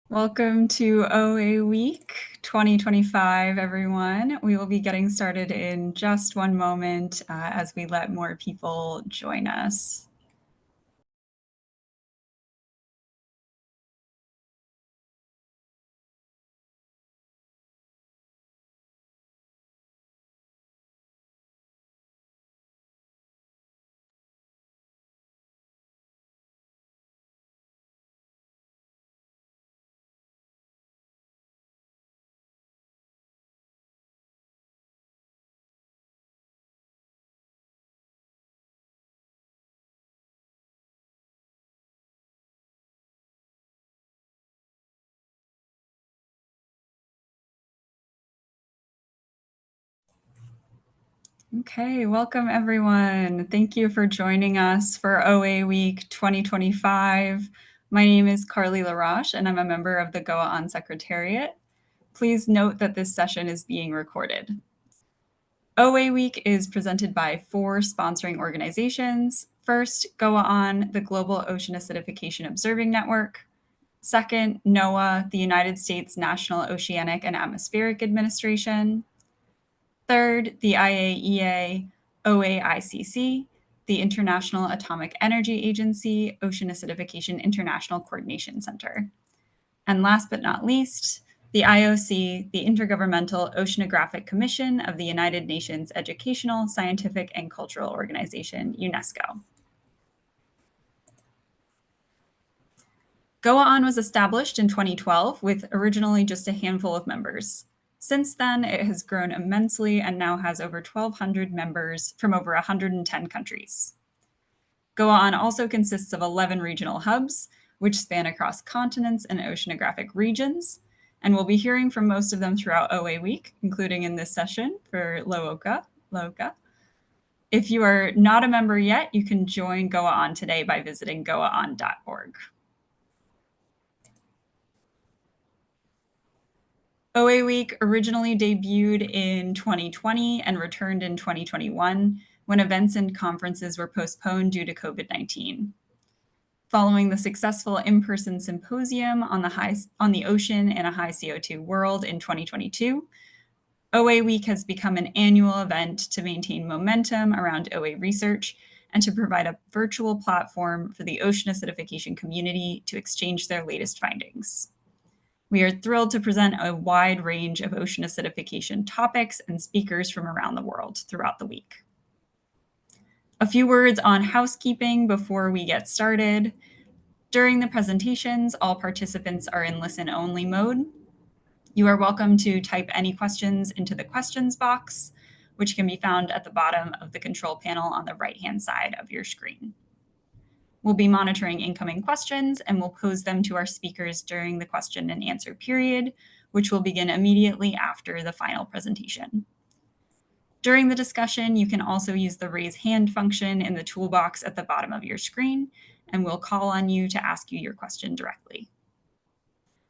Welcome to OA Week 2025, everyone. We will be getting started in just one moment as we let more people join us. Okay, welcome everyone. Thank you for joining us for OA Week 2025. My name is Carly LaRoche and I'm a member of the GOA-ON Secretariat. Please note that this session is being recorded. OA Week is presented by 4 sponsoring organizations. First, GOA-ON, the Global Ocean Acidification Observing Network. Second, NOAA, the United States National Oceanic and Atmospheric Administration. Third, the IAEA, OAICC, the International Atomic Energy Agency, Ocean Acidification International Coordination Center. And last but not least, the IOC, the Intergovernmental Oceanographic Commission of the United Nations Educational, Scientific, and Cultural Organization, UNESCO. GOA-ON was established in 2012 with originally just a handful of members. Since then, it has grown immensely and now has over 1,200 members from over 110 countries. GOA-ON also consists of 11 regional hubs, which span across continents and oceanographic regions, and we'll be hearing from most of them throughout OA Week, including in this session for LOOCA. If you are not a member yet, you can join GOA-ON today by visiting goaon.org. OA Week originally debuted in 2020 and returned in 2021 when events and conferences were postponed due to COVID-19. Following the successful in-person symposium on the ocean in a high CO2 world in 2022, OA Week has become an annual event to maintain momentum around OA research and to provide a virtual platform for the ocean acidification community to exchange their latest findings. We are thrilled to present a wide range of ocean acidification topics and speakers from around the world throughout the week. A few words on housekeeping before we get started. During the presentations, all participants are in listen-only mode. You are welcome to type any questions into the questions box, which can be found at the bottom of the control panel on the right-hand side of your screen. We'll be monitoring incoming questions and we'll pose them to our speakers during the question and answer period, which will begin immediately after the final presentation. During the discussion, you can also use the raise hand function in the toolbox at the bottom of your screen, and we'll call on you to ask you your question directly.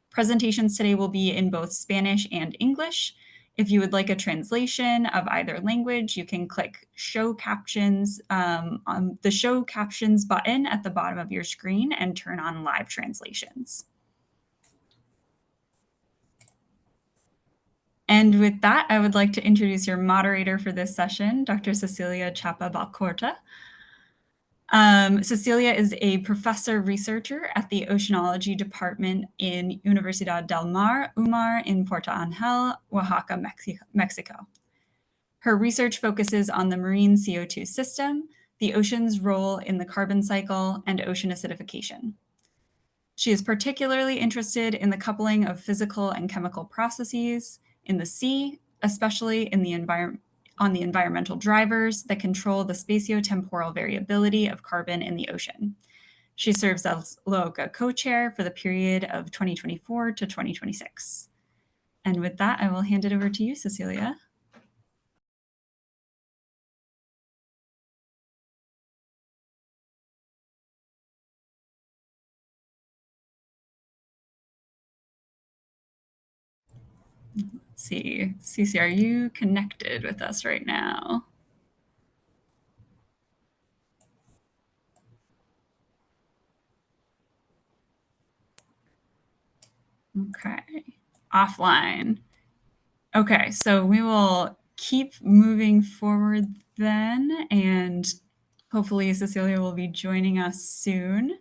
Presentations today will be in both Spanish and English. If you would like a translation of either language, you can click Show Captions on the Show Captions button at the bottom of your screen and turn on live translations. And with that, I would like to introduce your moderator for this session, Dr. Cecilia Chapa-Valcorta. Cecilia is a professor researcher at the Oceanology Department in Universidad del Mar, UMAR in Puerto Angel, Oaxaca, Mexico. Her research focuses on the marine CO2 system, the ocean's role in the carbon cycle, and ocean acidification. She is particularly interested in the coupling of physical and chemical processes in the sea, especially in the environmental drivers that control the spatiotemporal variability of carbon in the ocean. She serves as LOOCA co-chair for the period of 2024 to 2026. And with that, I will hand it over to you, Cecilia. Let's see, Cece, are you connected with us right now? Okay, offline. Okay, so we will keep moving forward then, and hopefully Cecilia will be joining us soon.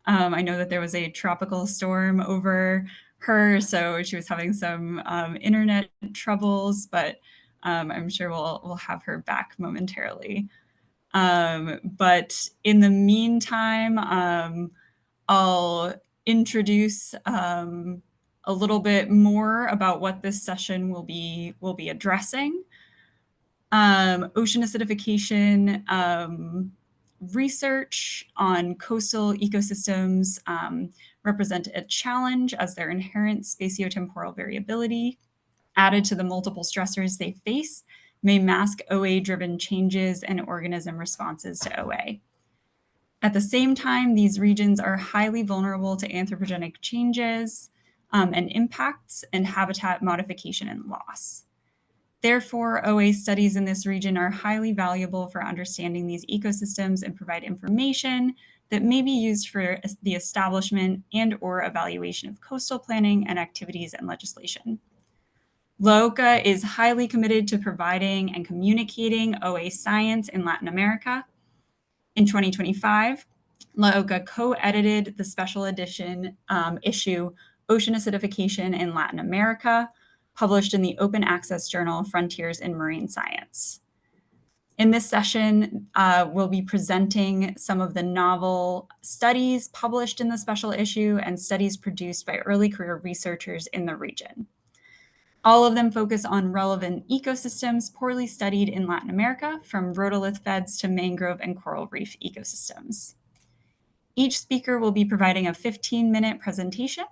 I know that there was a tropical storm over her, so she was having some internet troubles, but I'm sure we'll have her back momentarily. But in the meantime, I'll introduce a little bit more about what this session will be addressing. Ocean acidification research on coastal ecosystems represent a challenge as their inherent spatiotemporal variability, added to the multiple stressors they face, may mask OA-driven changes and organism responses to OA. At the same time, these regions are highly vulnerable to anthropogenic changes and impacts and habitat modification and loss. Therefore, OA studies in this region are highly valuable for understanding these ecosystems and provide information that may be used for the establishment and or evaluation of coastal planning and activities and legislation. LAOCA is highly committed to providing and communicating OA science in Latin America. In 2025, LAOCA co-edited the special edition issue, Ocean Acidification in Latin America, published in the open access journal Frontiers in Marine Science. In this session, we'll be presenting some of the novel studies published in the special issue and studies produced by early career researchers in the region. All of them focus on relevant ecosystems poorly studied in Latin America, from rhodolith beds to mangrove and coral reef ecosystems. Each speaker will be providing a 15-minute presentation.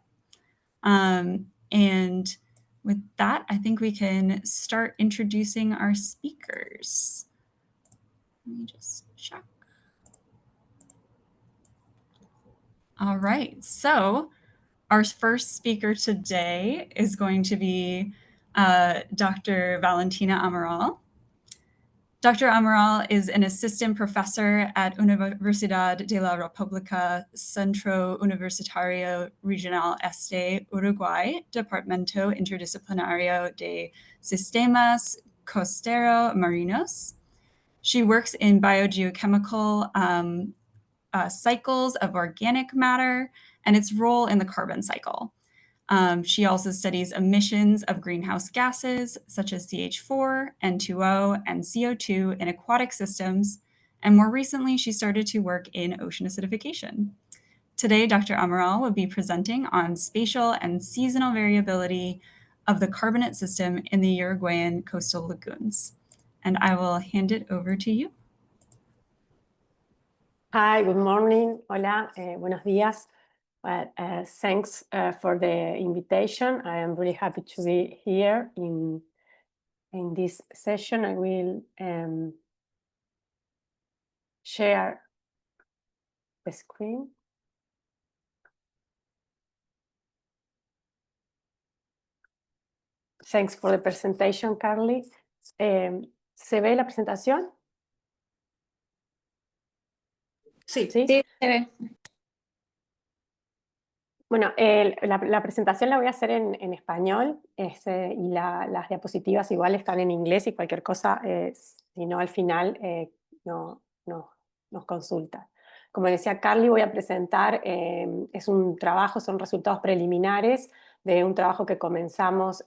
And with that, I think we can start introducing our speakers. Let me just check. All right, so our first speaker today is going to be Dr. Valentina Amaral. Dr. Amaral is an assistant professor at Universidad de la República Centro Universitario Regional Este, Uruguay, Departamento Interdisciplinario de Sistemas Costero Marinos. She works in biogeochemical cycles of organic matter and its role in the carbon cycle. She also studies emissions of greenhouse gases such as CH4, N2O, and CO2 in aquatic systems, and more recently, she started to work in ocean acidification. Today, Dr. Amaral will be presenting on spatial and seasonal variability of the carbonate system in the Uruguayan coastal lagoons. And I will hand it over to you. Hi, good morning. Hola, buenos días. Thanks for the invitation. I am really happy to be here in this session. I will share the screen. Thanks for the presentation, Carly. ¿Se ve la presentación? Sí, ¿Sí? sí, se ve. Bueno, la presentación la voy a hacer en español y las diapositivas igual están en inglés y cualquier cosa, si no al final nos consulta. Como decía Carly, voy a presentar, es un trabajo, son resultados preliminares de un trabajo que comenzamos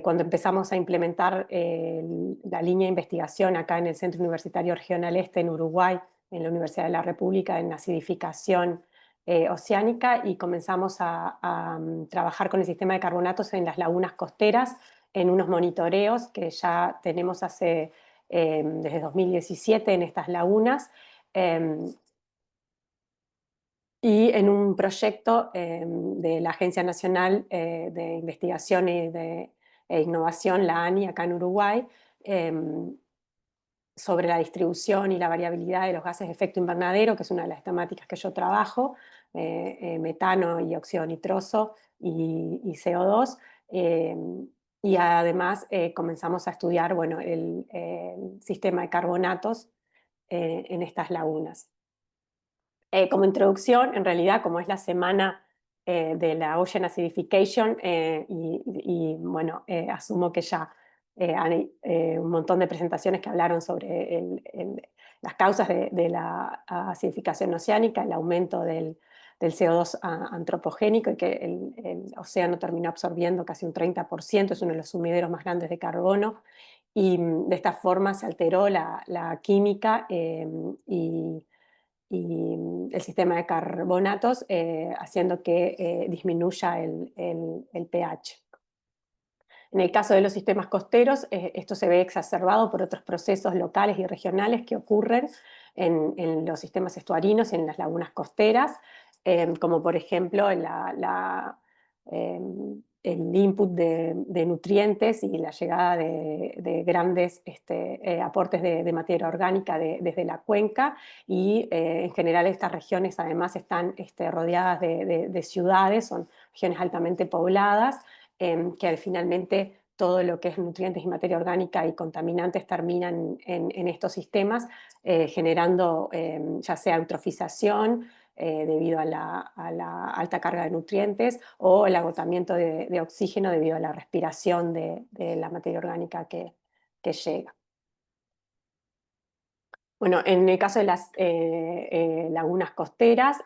cuando empezamos a implementar la línea de investigación acá en el Centro Universitario Regional Este en Uruguay, en la Universidad de la República, en acidificación oceánica, y comenzamos a trabajar con el sistema de carbonatos en las lagunas costeras, en unos monitoreos que ya tenemos desde 2017 en estas lagunas, y en un proyecto de la Agencia Nacional de Investigación e Innovación, la ANI, acá en Uruguay, sobre la distribución y la variabilidad de los gases de efecto invernadero, que es una de las temáticas que yo trabajo, metano y óxido nitroso y CO2. Y además comenzamos a estudiar, bueno, el sistema de carbonatos en estas lagunas. Como introducción, en realidad, como es la semana de la ocean acidification bueno, asumo que ya hay un montón de presentaciones que hablaron sobre las causas de la acidificación oceánica, el aumento del CO2 antropogénico y que el océano terminó absorbiendo casi un 30%, es uno de los sumideros más grandes de carbono y de esta forma se alteró la química y el sistema de carbonatos, haciendo que disminuya el pH. En el caso de los sistemas costeros, esto se ve exacerbado por otros procesos locales y regionales que ocurren en los sistemas estuarinos y en las lagunas costeras, como por ejemplo el input de nutrientes y la llegada de grandes aportes de materia orgánica desde la cuenca y en general estas regiones además están rodeadas de ciudades, son regiones altamente pobladas, que finalmente todo lo que es nutrientes y materia orgánica y contaminantes terminan en estos sistemas, generando ya sea eutrofización debido a la alta carga de nutrientes o el agotamiento de oxígeno debido a la respiración de la materia orgánica que llega. Bueno, en el caso de las lagunas costeras,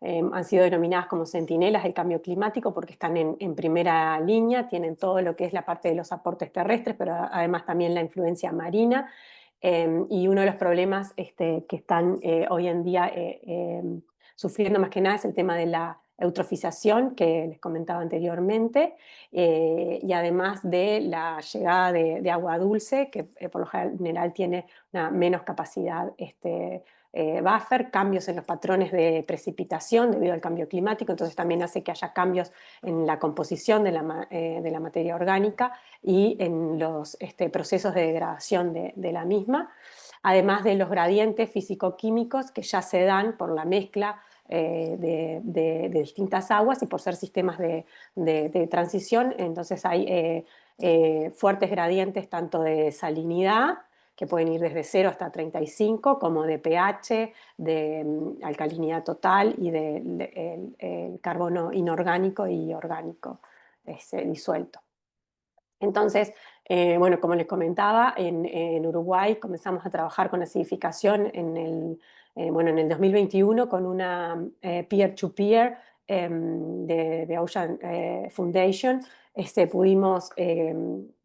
han sido denominadas como centinelas del cambio climático porque están en primera línea, tienen todo lo que es la parte de los aportes terrestres, pero además también la influencia marina. Y uno de los problemas que están hoy en día sufriendo más que nada es el tema de la eutrofización que les comentaba anteriormente, y además de la llegada de agua dulce, que por lo general tiene una menos capacidad buffer, cambios en los patrones de precipitación debido al cambio climático, entonces también hace que haya cambios en la composición de la materia orgánica y en los procesos de degradación de la misma, además de los gradientes físico-químicos que ya se dan por la mezcla de distintas aguas y por ser sistemas de transición, entonces hay fuertes gradientes tanto de salinidad, que pueden ir desde 0 hasta 35, como de pH, de alcalinidad total y de carbono inorgánico y orgánico disuelto. Entonces, bueno, como les comentaba, en Uruguay comenzamos a trabajar con acidificación bueno, en el 2021 con una peer-to-peer de Ocean Foundation. Pudimos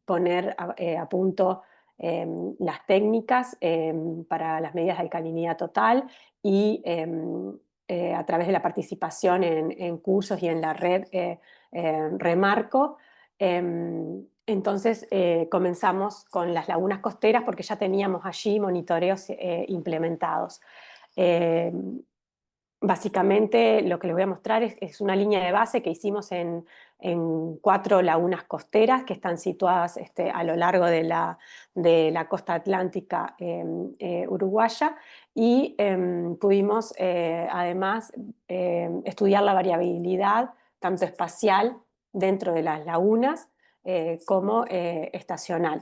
poner a punto las técnicas para las medidas de alcalinidad total y a través de la participación en cursos y en la red Remarco. Entonces comenzamos con las lagunas costeras porque ya teníamos allí monitoreos implementados. Eh, Básicamente lo que les voy a mostrar es una línea de base que hicimos en 4 lagunas costeras que están situadas a lo largo de la costa atlántica uruguaya y pudimos además estudiar la variabilidad tanto espacial dentro de las lagunas como estacional.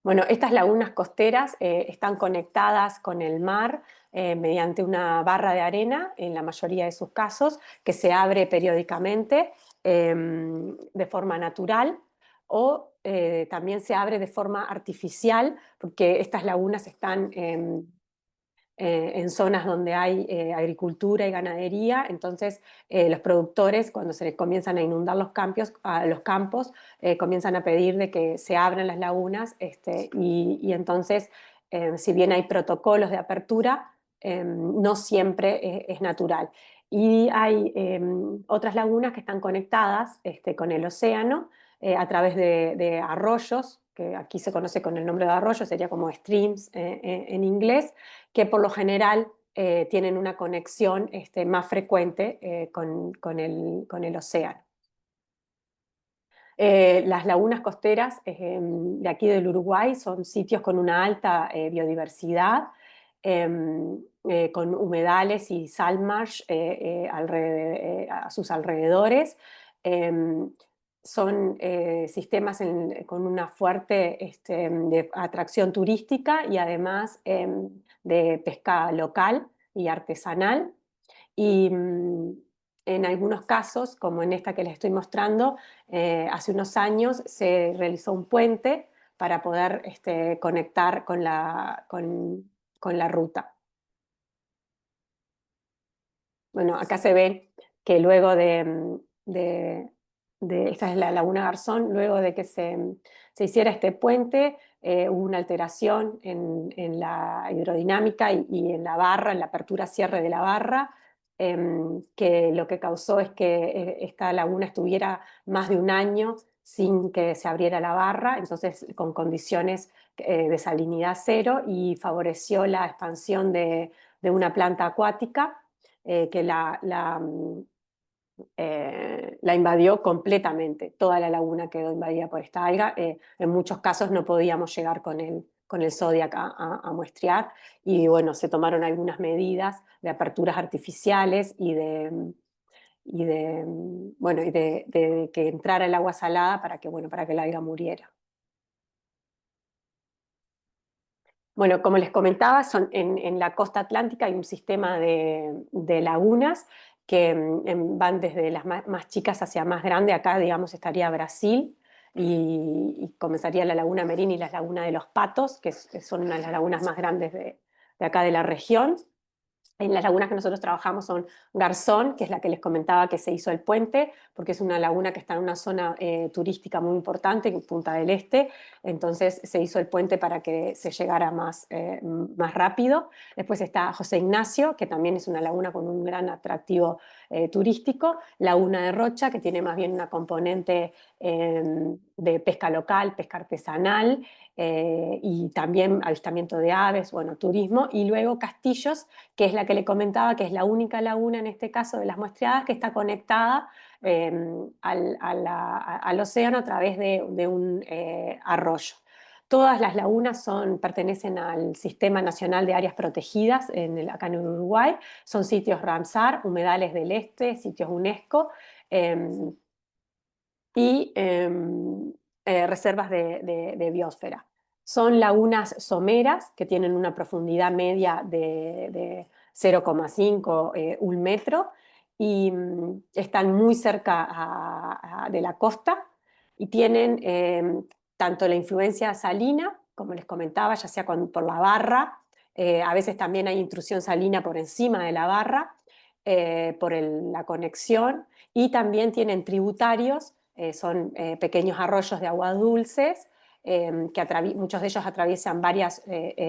Bueno, estas lagunas costeras están conectadas con el mar mediante una barra de arena, en la mayoría de sus casos, que se abre periódicamente de forma natural o también se abre de forma artificial, porque estas lagunas están en zonas donde hay agricultura y ganadería, entonces los productores cuando se les comienzan a inundar los campos comienzan a pedir de que se abran las lagunas y entonces si bien hay protocolos de apertura, no siempre es natural. Y hay otras lagunas que están conectadas con el océano a través de arroyos, que aquí se conoce con el nombre de arroyo, sería como streams en inglés, que por lo general tienen una conexión más frecuente con el océano. Las lagunas costeras de aquí del Uruguay son sitios con una alta biodiversidad, con humedales y saltmarsh a sus alrededores. Son sistemas con una fuerte de atracción turística y además de pesca local y artesanal. Y en algunos casos, como en esta que les estoy mostrando, hace unos años se realizó un puente para poder conectar con la ruta. Bueno, acá se ve que luego esta es la Laguna Garzón, luego de que se hiciera este puente, hubo una alteración en la hidrodinámica y en la barra, en la apertura-cierre de la barra, que lo que causó es que esta laguna estuviera más de un año sin que se abriera la barra, entonces con condiciones de salinidad cero, y favoreció la expansión de una planta acuática que la invadió completamente. Toda la laguna quedó invadida por esta alga. En muchos casos no podíamos llegar con el Zodiac a muestrear, y bueno, se tomaron algunas medidas de aperturas artificiales y de que entrara el agua salada para que, bueno, para que la alga muriera. Bueno, como les comentaba, en la costa atlántica hay un sistema de lagunas que van desde las más chicas hacia más grandes. Acá, digamos, estaría Brasil y comenzaría la Laguna Merín y la Laguna de los Patos, que son una de las lagunas más grandes de acá de la región. En las lagunas que nosotros trabajamos son Garzón, que es la que les comentaba que se hizo el puente, porque es una laguna que está en una zona turística muy importante, en Punta del Este, entonces se hizo el puente para que se llegara más rápido. Después está José Ignacio, que también es una laguna con un gran atractivo turístico. Laguna de Rocha, que tiene más bien una componente de pesca local, pesca artesanal, y también avistamiento de aves, bueno, turismo. Y luego Castillos, que es la que le comentaba, que es la única laguna en este caso de las muestreadas que está conectada al océano a través de un arroyo. Todas las lagunas pertenecen al Sistema Nacional de Áreas Protegidas acá en Uruguay. Son sitios Ramsar, humedales del este, sitios UNESCO, y reservas de biosfera. Son lagunas someras que tienen una profundidad media de 0,5 un metro, y están muy cerca de la costa, y tienen tanto la influencia salina, como les comentaba, ya sea por la barra, a veces también hay intrusión salina por encima de la barra, por la conexión, y también tienen tributarios, son pequeños arroyos de aguas dulces, que muchos de ellos atraviesan varias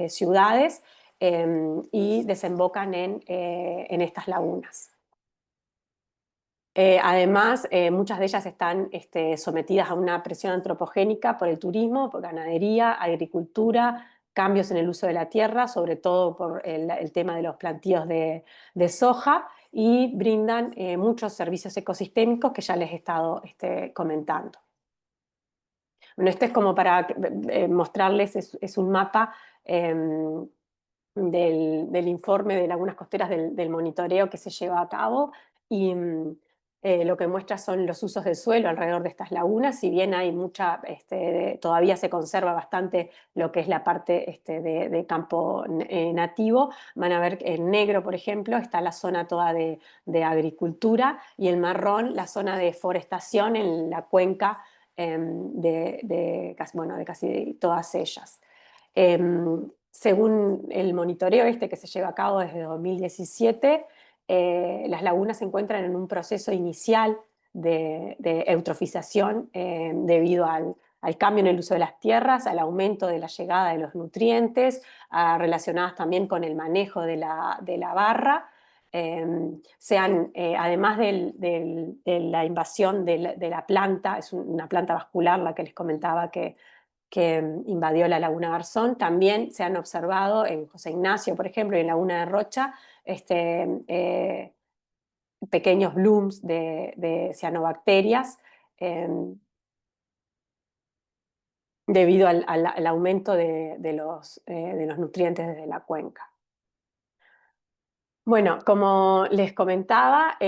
ciudades y desembocan en estas lagunas. Además, muchas de ellas están sometidas a una presión antropogénica por el turismo, por ganadería, agricultura, cambios en el uso de la tierra, sobre todo por el tema de los plantíos de soja, y brindan muchos servicios ecosistémicos que ya les he estado comentando. Bueno, este es como para mostrarles, es un mapa del informe de lagunas costeras del monitoreo que se lleva a cabo, y lo que muestra son los usos del suelo alrededor de estas lagunas. Si bien hay todavía se conserva bastante lo que es la parte de campo nativo, van a ver que en negro, por ejemplo, está la zona toda de agricultura, y el marrón la zona de forestación en la cuenca de casi todas ellas. Según el monitoreo que se lleva a cabo desde 2017, las lagunas se encuentran en un proceso inicial de eutrofización debido al cambio en el uso de las tierras, al aumento de la llegada de los nutrientes, relacionadas también con el manejo de la barra. Además de la invasión de la planta, es una planta vascular la que les comentaba que invadió la Laguna Garzón. También se han observado en José Ignacio, por ejemplo, y en Laguna de Rocha, pequeños blooms de cianobacterias debido al aumento de los nutrientes desde la cuenca. Bueno, como les comentaba,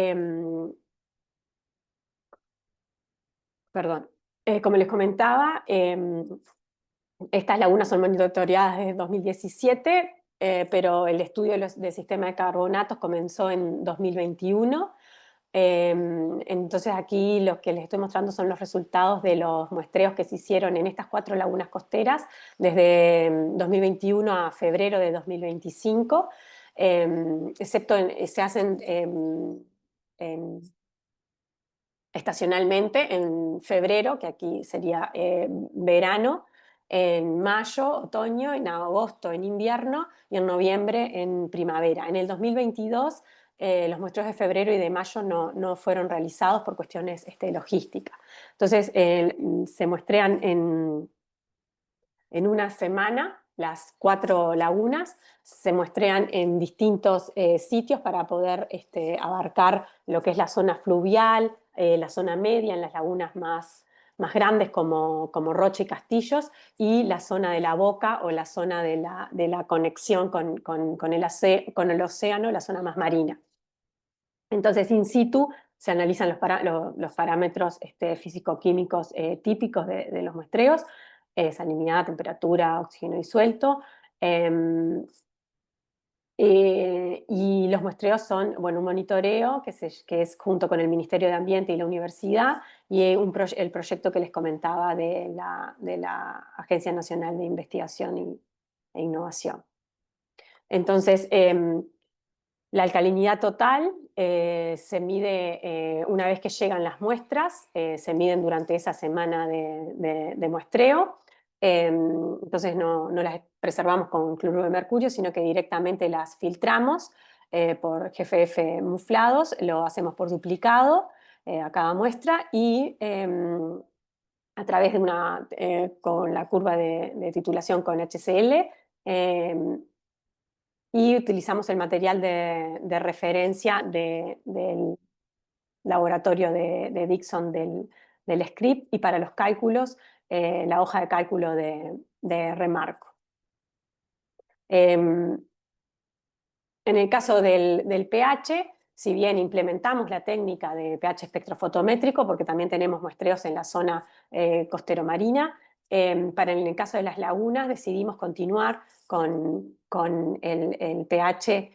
estas lagunas son monitoreadas desde 2017. pero el estudio del sistema de carbonatos comenzó en 2021. Entonces aquí lo que les estoy mostrando son los resultados de los muestreos que se hicieron en estas 4 lagunas costeras desde 2021 a febrero de 2025, excepto se hacen estacionalmente en febrero, que aquí sería verano, en mayo, otoño, en agosto, en invierno y en noviembre, en primavera. En el 2022 los muestreos de febrero y de mayo no fueron realizados por cuestiones logísticas. Entonces se muestrean en una semana las 4 lagunas, se muestrean en distintos sitios para poder abarcar lo que es la zona fluvial, la zona media en las lagunas más grandes como Rocha y Castillos, y la zona de la boca o la zona de la conexión con el océano, la zona más marina. Entonces, in situ se analizan los parámetros físico-químicos típicos de los muestreos, salinidad, temperatura, oxígeno disuelto, y los muestreos son, bueno, un monitoreo que es junto con el Ministerio de Ambiente y la universidad, y el proyecto que les comentaba de la Agencia Nacional de Investigación e Innovación. Entonces, la alcalinidad total se mide una vez que llegan las muestras, se miden durante esa semana de muestreo. Entonces no las preservamos con cloruro de mercurio, sino que directamente las filtramos por GFF muflados, lo hacemos por duplicado a cada muestra y a través con la curva de titulación con HCl, y utilizamos el material de referencia del laboratorio de Dixon del script, y para los cálculos la hoja de cálculo de Remarco. En el caso del pH, si bien implementamos la técnica de pH espectrofotométrico, porque también tenemos muestreos en la zona costero-marina, para en el caso de las lagunas decidimos continuar con el pH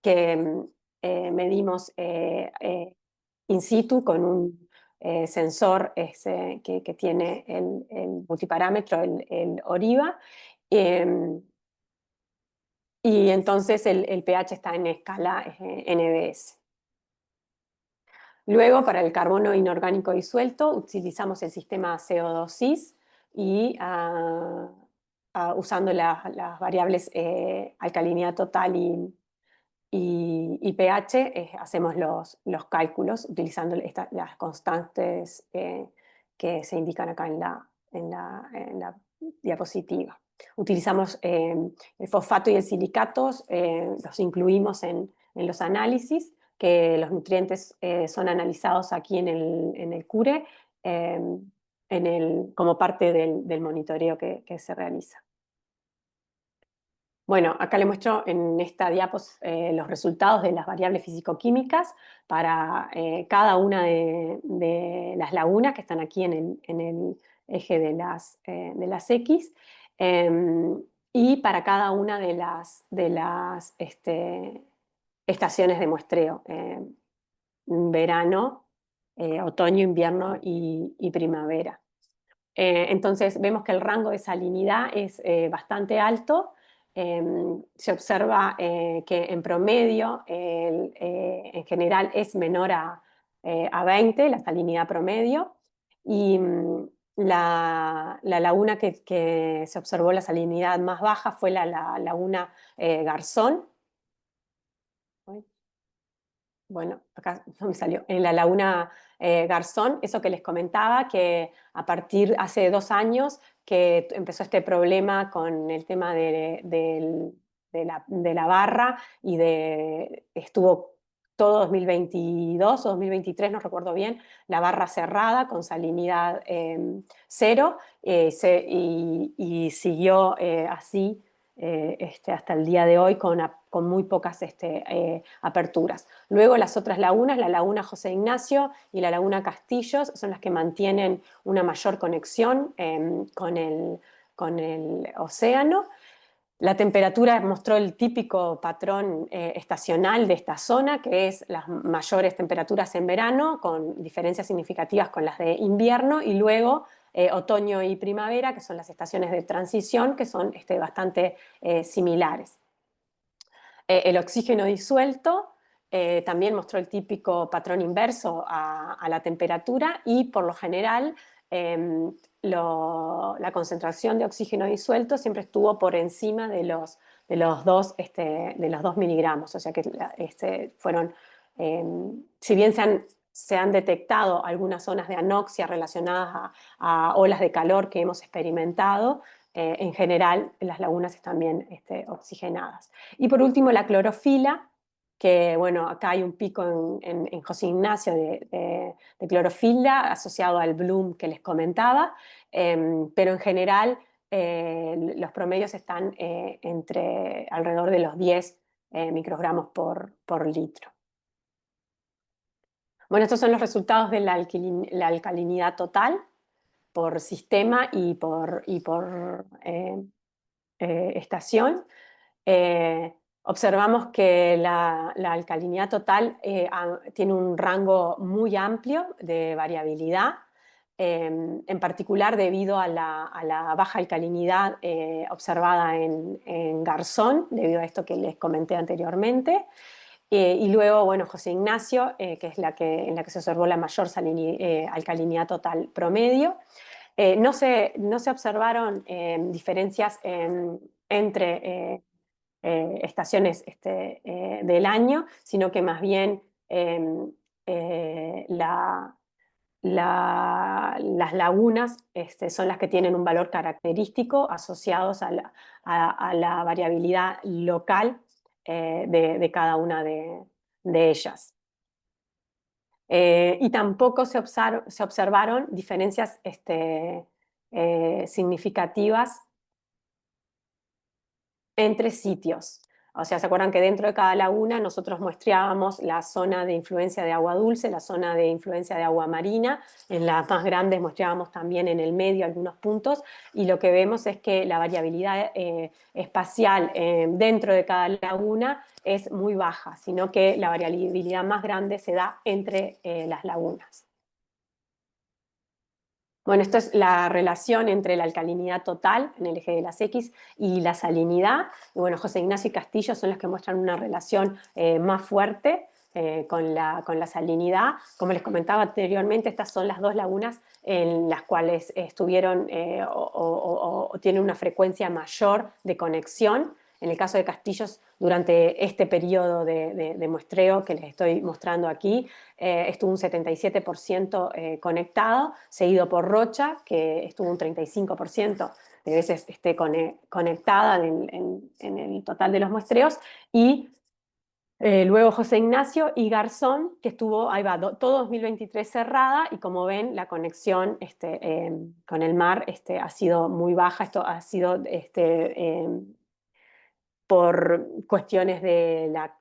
que medimos in situ con un sensor que tiene el multiparámetro, el ORIVA, y entonces el pH está en escala NBS. Luego, para el carbono inorgánico disuelto, utilizamos el sistema CO2-CIS y usando las variables alcalinidad total y pH, hacemos los cálculos utilizando las constantes que se indican acá en la diapositiva. Utilizamos el fosfato y el silicato, los incluimos en los análisis, que los nutrientes son analizados aquí en el CURE como parte del monitoreo que se realiza. Bueno, acá le muestro en esta diapos los resultados de las variables físico-químicas para cada una de las lagunas que están aquí en el eje de las X, y para cada una de las estaciones de muestreo, verano, otoño, invierno y primavera. Entonces vemos que el rango de salinidad es bastante alto. Se observa que en promedio, en general, es menor a 20 la salinidad promedio, y la laguna que se observó la salinidad más baja fue la laguna Garzón. Bueno, acá no me salió. En la laguna Garzón, eso que les comentaba, que a partir hace 2 años que empezó este problema con el tema de la barra, y estuvo todo 2022 o 2023, no recuerdo bien, la barra cerrada con salinidad 0, y siguió así hasta el día de hoy con muy pocas aperturas. Luego las otras lagunas, la laguna José Ignacio y la laguna Castillos, son las que mantienen una mayor conexión con el océano. La temperatura mostró el típico patrón estacional de esta zona, que es las mayores temperaturas en verano, con diferencias significativas con las de invierno, y luego otoño y primavera, que son las estaciones de transición, que son bastante similares. El oxígeno disuelto también mostró el típico patrón inverso a la temperatura, y por lo general la concentración de oxígeno disuelto siempre estuvo por encima de los 2 miligramos, o sea que fueron, si bien se han detectado algunas zonas de anoxia relacionadas a olas de calor que hemos experimentado, en general las lagunas están bien oxigenadas. Y por último, la clorofila, que bueno, acá hay un pico en José Ignacio de clorofila asociado al bloom que les comentaba, pero en general los promedios están alrededor de los 10 microgramos por litro. Bueno, estos son los resultados de la alcalinidad total por sistema y por estación. Observamos que la alcalinidad total tiene un rango muy amplio de variabilidad, en particular debido a la baja alcalinidad observada en Garzón, debido a esto que les comenté anteriormente. Y luego, bueno, José Ignacio, que es en la que se observó la mayor alcalinidad total promedio. No se observaron diferencias entre estaciones del año, sino que más bien las lagunas son las que tienen un valor característico asociados a la variabilidad local de cada una de ellas. Y tampoco se observaron diferencias significativas entre sitios. O sea, ¿se acuerdan que dentro de cada laguna nosotros muestreábamos la zona de influencia de agua dulce, la zona de influencia de agua marina? En las más grandes muestreábamos también en el medio algunos puntos, y lo que vemos es que la variabilidad espacial dentro de cada laguna es muy baja, sino que la variabilidad más grande se da entre las lagunas. Bueno, esto es la relación entre la alcalinidad total en el eje de las X y la salinidad. Y bueno, José Ignacio y Castillo son los que muestran una relación más fuerte con la salinidad. Como les comentaba anteriormente, estas son las dos lagunas en las cuales estuvieron o tienen una frecuencia mayor de conexión. En el caso de Castillos, durante este periodo de muestreo que les estoy mostrando aquí, estuvo un 77% conectado, seguido por Rocha, que estuvo un 35% de veces conectada en el total de los muestreos, y luego José Ignacio y Garzón, que estuvo, ahí va, todo 2023 cerrada, y como ven, la conexión con el mar ha sido muy baja. Esto ha sido por cuestiones de la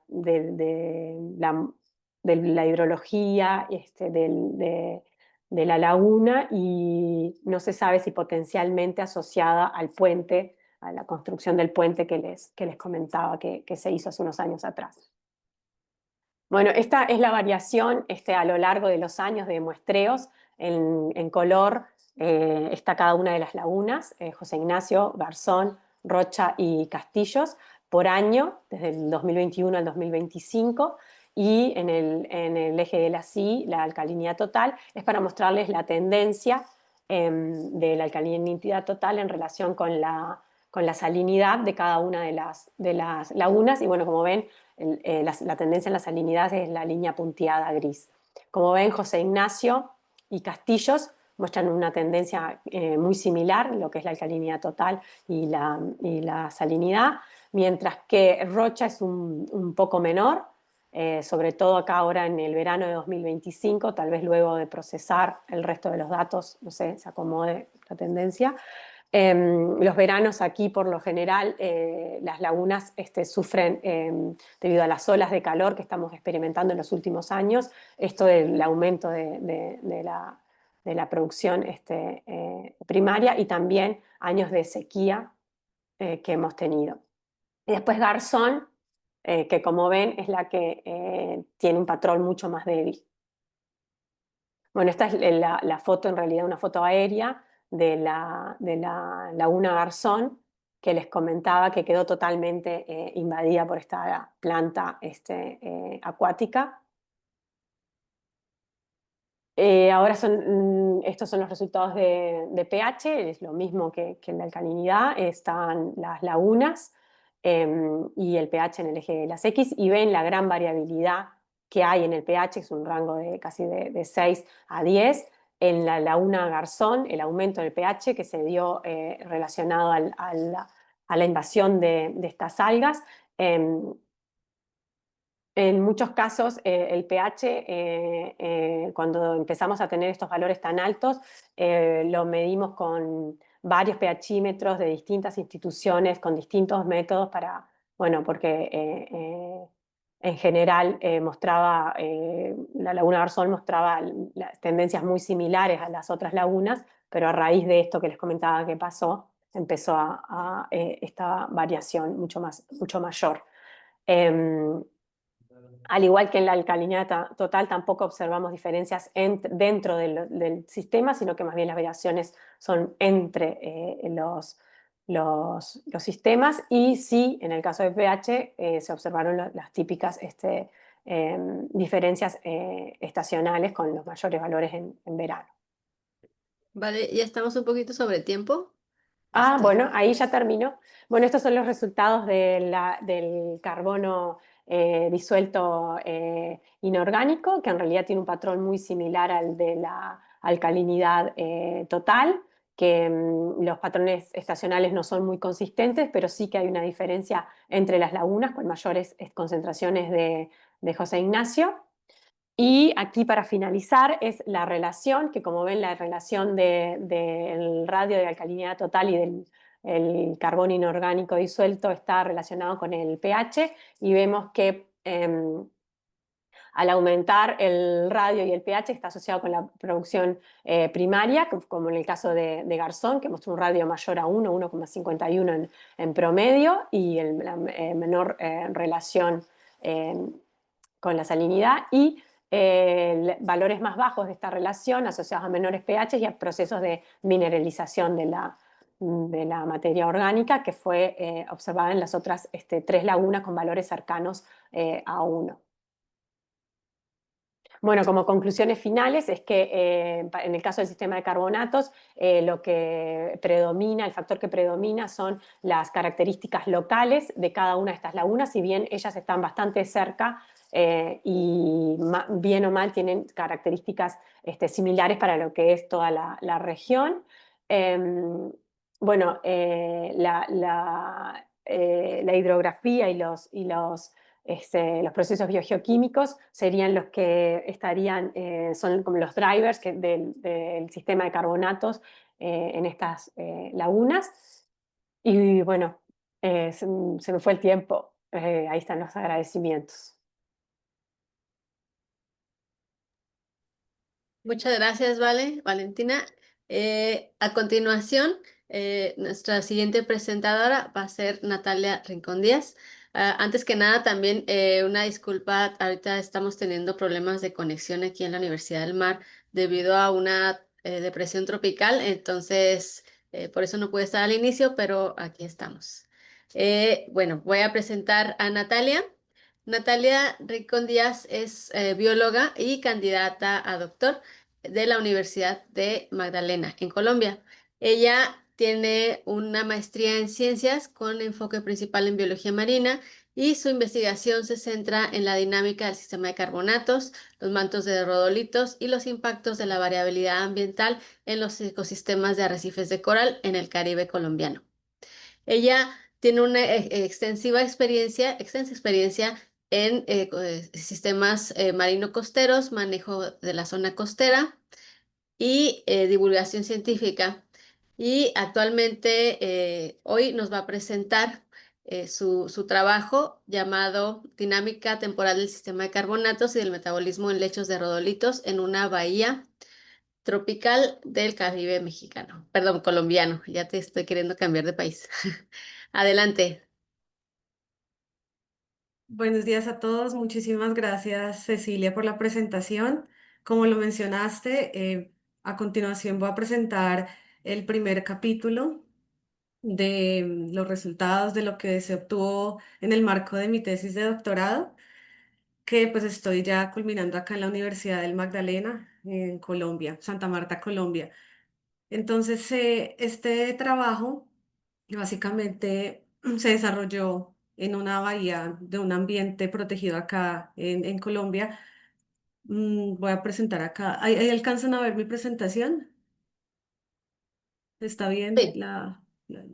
hidrología de la laguna, y no se sabe si potencialmente asociada al puente, a la construcción del puente que les comentaba que se hizo hace unos años atrás. Bueno, esta es la variación a lo largo de los años de muestreos. En color está cada una de las lagunas, José Ignacio, Garzón, Rocha y Castillos, por año, desde el 2021 al 2025, y en el eje de la SI, la alcalinidad total, es para mostrarles la tendencia de la alcalinidad total en relación con la salinidad de cada una de las lagunas. Y bueno, como ven, la tendencia en la salinidad es la línea punteada gris. Como ven, José Ignacio y Castillos muestran una tendencia muy similar, lo que es la alcalinidad total y la salinidad, mientras que Rocha es un poco menor, sobre todo acá ahora en el verano de 2025, tal vez luego de procesar el resto de los datos, no sé, se acomode la tendencia. Los veranos aquí, por lo general, las lagunas sufren debido a las olas de calor que estamos experimentando en los últimos años, esto del aumento de la producción primaria, y también años de sequía que hemos tenido. Y después Garzón, que como ven es la que tiene un patrón mucho más débil. Bueno, esta es la foto, en realidad una foto aérea de la laguna Garzón, que les comentaba que quedó totalmente invadida por esta planta acuática. Ahora estos son los resultados de pH, es lo mismo que en la alcalinidad, están las lagunas y el pH en el eje de las X, y ven la gran variabilidad que hay en el pH, es un rango de casi de 6 a 10. En la laguna Garzón, el aumento del pH que se dio relacionado a la invasión de estas algas. En muchos casos, el pH, cuando empezamos a tener estos valores tan altos, lo medimos con varios pHímetros de distintas instituciones, con distintos métodos para, bueno, porque en general mostraba, la laguna Garzón mostraba las tendencias muy similares a las otras lagunas, pero a raíz de esto que les comentaba que pasó, empezó esta variación mucho mayor. Em, Al igual que en la alcalinidad total, tampoco observamos diferencias dentro del sistema, sino que más bien las variaciones son entre los sistemas, y sí, en el caso de pH, se observaron las típicas diferencias estacionales con los mayores valores en verano. Vale, ya estamos un poquito sobre tiempo. Bueno, ahí ya termino. Bueno, estos son los resultados del carbono disuelto inorgánico, que en realidad tiene un patrón muy similar al de la alcalinidad total, que los patrones estacionales no son muy consistentes, pero sí que hay una diferencia entre las lagunas con mayores concentraciones de José Ignacio. Y aquí para finalizar es la relación, que como ven la relación del radio de alcalinidad total y del el carbono inorgánico disuelto está relacionado con el pH, y vemos que al aumentar el radio y el pH está asociado con la producción primaria, como en el caso de Garzón, que mostró un radio mayor a 1, 1,51 en promedio, y la menor relación con la salinidad, y valores más bajos de esta relación asociados a menores pH y a procesos de mineralización de la materia orgánica, que fue observada en las otras 3 lagunas con valores cercanos a 1. Bueno, como conclusiones finales es que en el caso del sistema de carbonatos, lo que predomina, el factor que predomina son las características locales de cada una de estas lagunas, si bien ellas están bastante cerca y bien o mal tienen características similares para lo que es toda la región. Bueno, la hidrografía los procesos biogeoquímicos serían los que estarían, son como los drivers del sistema de carbonatos en estas lagunas. Y bueno, se me fue el tiempo. Ahí están los agradecimientos. Muchas gracias, Valentina. A continuación, nuestra siguiente presentadora va a ser Natalia Rincón Díaz. Antes que nada, también una disculpa, ahorita estamos teniendo problemas de conexión aquí en la Universidad del Mar debido a una depresión tropical, entonces por eso no pude estar al inicio, pero aquí estamos. Bueno, voy a presentar a Natalia. Natalia Rincón Díaz es bióloga y candidata a doctor de la Universidad de Magdalena, en Colombia. Ella tiene una maestría en ciencias con enfoque principal en biología marina, y su investigación se centra en la dinámica del sistema de carbonatos, los mantos de rodolitos y los impactos de la variabilidad ambiental en los ecosistemas de arrecifes de coral en el Caribe colombiano. Ella tiene una extensa experiencia en sistemas marino-costeros, manejo de la zona costera y divulgación científica. Y actualmente, hoy nos va a presentar su trabajo llamado Dinámica temporal del sistema de carbonatos y del metabolismo en lechos de rodolitos en una bahía tropical del Caribe mexicano, perdón, colombiano. Ya te estoy queriendo cambiar de país. Adelante. Buenos días a todos. Muchísimas gracias, Cecilia, por la presentación. Como lo mencionaste, a continuación voy a presentar el primer capítulo de los resultados de lo que se obtuvo en el marco de mi tesis de doctorado, que pues estoy ya culminando acá en la Universidad del Magdalena, en Colombia, Santa Marta, Colombia. Entonces, este trabajo básicamente se desarrolló en una bahía de un ambiente protegido acá en Colombia. Voy a presentar acá. ¿Ahí alcanzan a ver mi presentación? ¿Está bien? Sí,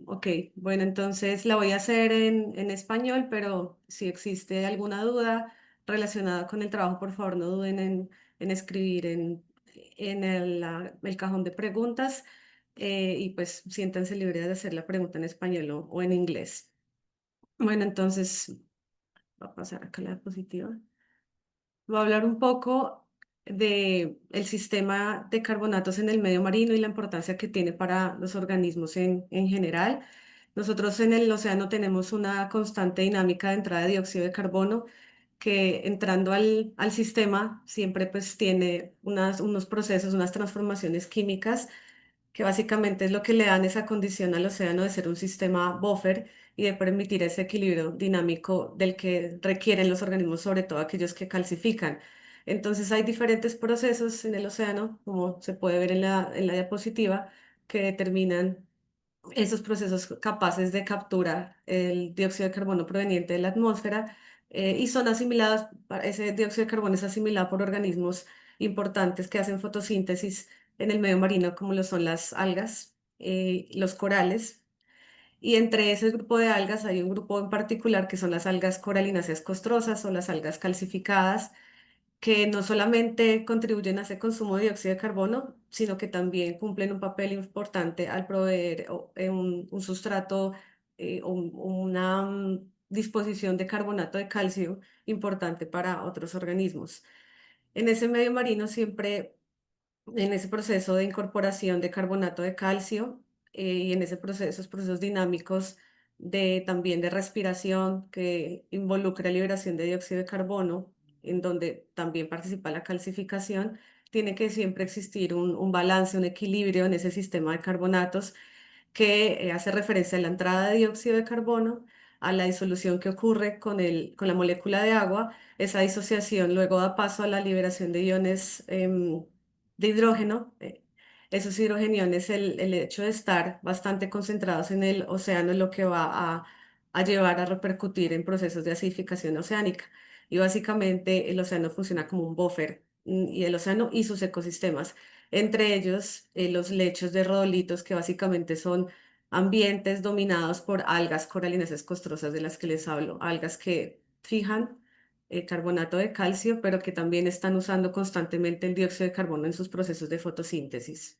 Ok, bueno, entonces la voy a hacer en español, pero si existe alguna duda relacionada con el trabajo, por favor, no duden en escribir en el cajón de preguntas y pues siéntanse libres de hacer la pregunta en español o en inglés. Bueno, entonces va a pasar acá la diapositiva. Voy a hablar un poco de el sistema de carbonatos en el medio marino y la importancia que tiene para los organismos en general. Nosotros en el océano tenemos una constante dinámica de entrada de dióxido de carbono que entrando al sistema siempre pues tiene unos procesos, unas transformaciones químicas que básicamente es lo que le dan esa condición al océano de ser un sistema buffer y de permitir ese equilibrio dinámico del que requieren los organismos, sobre todo aquellos que calcifican. Entonces hay diferentes procesos en el océano, como se puede ver en la diapositiva, que determinan esos procesos capaces de capturar el dióxido de carbono proveniente de la atmósfera y son asimilados, ese dióxido de carbono es asimilado por organismos importantes que hacen fotosíntesis en el medio marino, como lo son las algas, los corales. Y entre ese grupo de algas hay un grupo en particular que son las algas coralináceas costrosas o las algas calcificadas, que no solamente contribuyen a ese consumo de dióxido de carbono, sino que también cumplen un papel importante al proveer un sustrato una disposición de carbonato de calcio importante para otros organismos. En ese medio marino siempre en ese proceso de incorporación de carbonato de calcio y en esos procesos dinámicos también de respiración que involucra liberación de dióxido de carbono, en donde también participa la calcificación, tiene que siempre existir un balance, un equilibrio en ese sistema de carbonatos que hace referencia a la entrada de dióxido de carbono, a la disolución que ocurre con la molécula de agua. Esa disociación luego da paso a la liberación de iones de hidrógeno. Esos hidrogeniones, el hecho de estar bastante concentrados en el océano es lo que va a llevar a repercutir en procesos de acidificación oceánica. Y básicamente el océano funciona como un buffer, y el océano y sus ecosistemas, entre ellos los lechos de rodolitos, que básicamente son ambientes dominados por algas coralináceas costrosas de las que les hablo, algas que fijan carbonato de calcio, pero que también están usando constantemente el dióxido de carbono en sus procesos de fotosíntesis.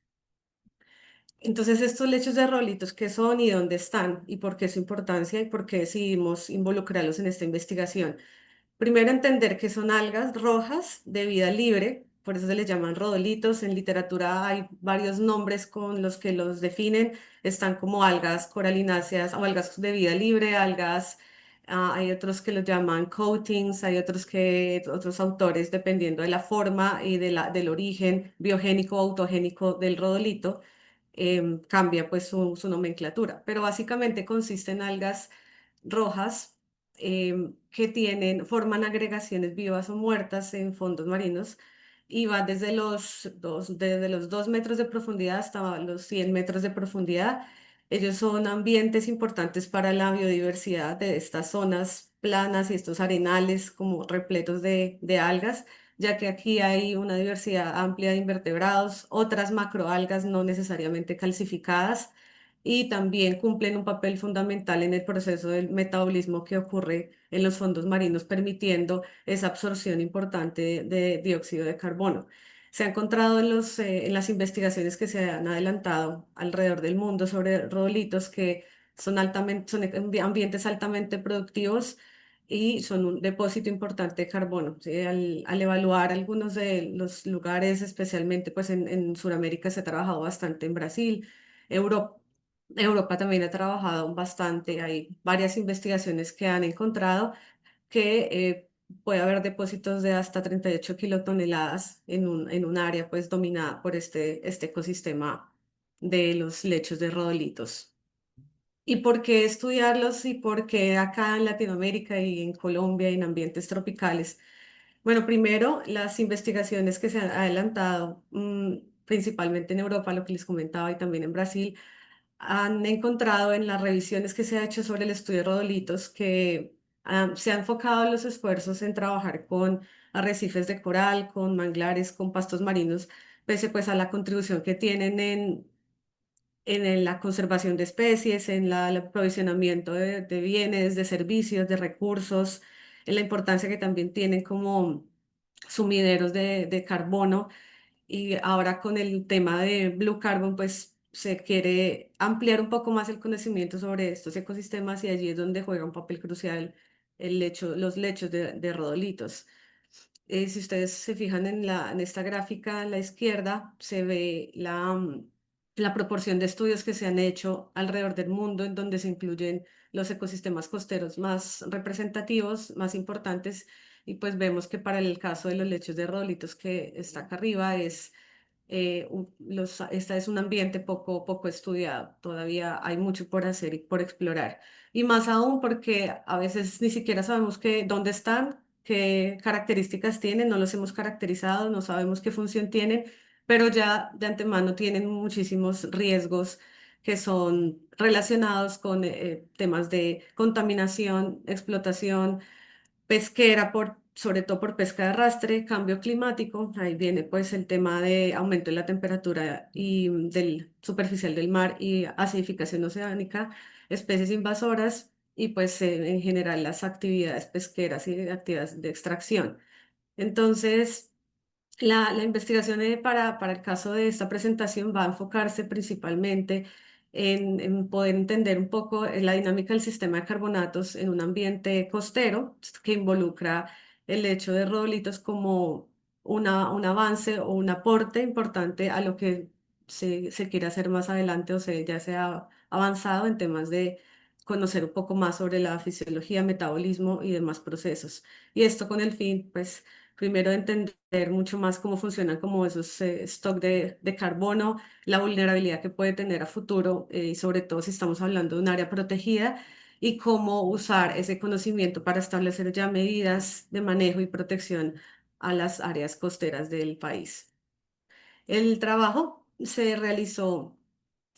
Entonces, estos lechos de rodolitos, ¿qué son y dónde están? ¿Y por qué su importancia y por qué decidimos involucrarlos en esta investigación? Primero, entender que son algas rojas de vida libre, por eso se les llaman rodolitos. En literatura hay varios nombres con los que los definen. Están como algas coralináceas o algas de vida libre, algas, hay otros que los llaman coatings, hay otros autores, dependiendo de la forma y del origen biogénico o autogénico del rodolito, cambia pues su nomenclatura. Pero básicamente consiste en algas rojas que forman agregaciones vivas o muertas en fondos marinos y va desde los 2 metros de profundidad hasta los 100 metros de profundidad. Ellos son ambientes importantes para la biodiversidad de estas zonas planas y estos arenales como repletos de algas, ya que aquí hay una diversidad amplia de invertebrados, otras macroalgas no necesariamente calcificadas y también cumplen un papel fundamental en el proceso del metabolismo que ocurre en los fondos marinos, permitiendo esa absorción importante de dióxido de carbono. Se ha encontrado en las investigaciones que se han adelantado alrededor del mundo sobre rodolitos que son ambientes altamente productivos y son un depósito importante de carbono. ¿Sí? Al evaluar algunos de los lugares, especialmente pues en Sudamérica se ha trabajado bastante en Brasil, Europa. Europa también ha trabajado bastante. Hay varias investigaciones que han encontrado que puede haber depósitos de hasta 38 kilotoneladas en un área pues dominada por este ecosistema de los lechos de rodolitos. ¿Y por qué estudiarlos y por qué acá en Latinoamérica y en Colombia y en ambientes tropicales? Bueno, primero, las investigaciones que se han adelantado, principalmente en Europa, lo que les comentaba, y también en Brasil, han encontrado en las revisiones que se ha hecho sobre el estudio de rodolitos que se han enfocado los esfuerzos en trabajar con arrecifes de coral, con manglares, con pastos marinos, pese pues a la contribución que tienen en la conservación de especies, en el aprovisionamiento de bienes, de servicios, de recursos, en la importancia que también tienen como sumideros de carbono. Y ahora con el tema de Blue Carbon, pues se quiere ampliar un poco más el conocimiento sobre estos ecosistemas y allí es donde juega un papel crucial los lechos de rodolitos. Si ustedes se fijan en esta gráfica a la izquierda, se ve la proporción de estudios que se han hecho alrededor del mundo en donde se incluyen los ecosistemas costeros más representativos, más importantes, y pues vemos que para el caso de los lechos de rodolitos que está acá arriba esta es un ambiente poco estudiado, todavía hay mucho por hacer y por explorar. Y más aún porque a veces ni siquiera sabemos dónde están, qué características tienen, no los hemos caracterizado, no sabemos qué función tienen, pero ya de antemano tienen muchísimos riesgos que son relacionados con temas de contaminación, explotación pesquera, sobre todo por pesca de arrastre, cambio climático, ahí viene pues el tema de aumento de la temperatura y del superficial del mar y acidificación oceánica, especies invasoras y pues en general las actividades pesqueras y actividades de extracción. Entonces, la investigación para el caso de esta presentación va a enfocarse principalmente en poder entender un poco la dinámica del sistema de carbonatos en un ambiente costero que involucra el hecho de rodolitos como un avance o un aporte importante a lo que se quiere hacer más adelante ya se ha avanzado en temas de conocer un poco más sobre la fisiología, metabolismo y demás procesos. Y esto con el fin, pues, primero de entender mucho más cómo funcionan como esos stock de carbono, la vulnerabilidad que puede tener a futuro y sobre todo si estamos hablando de un área protegida y cómo usar ese conocimiento para establecer ya medidas de manejo y protección a las áreas costeras del país. El trabajo se realizó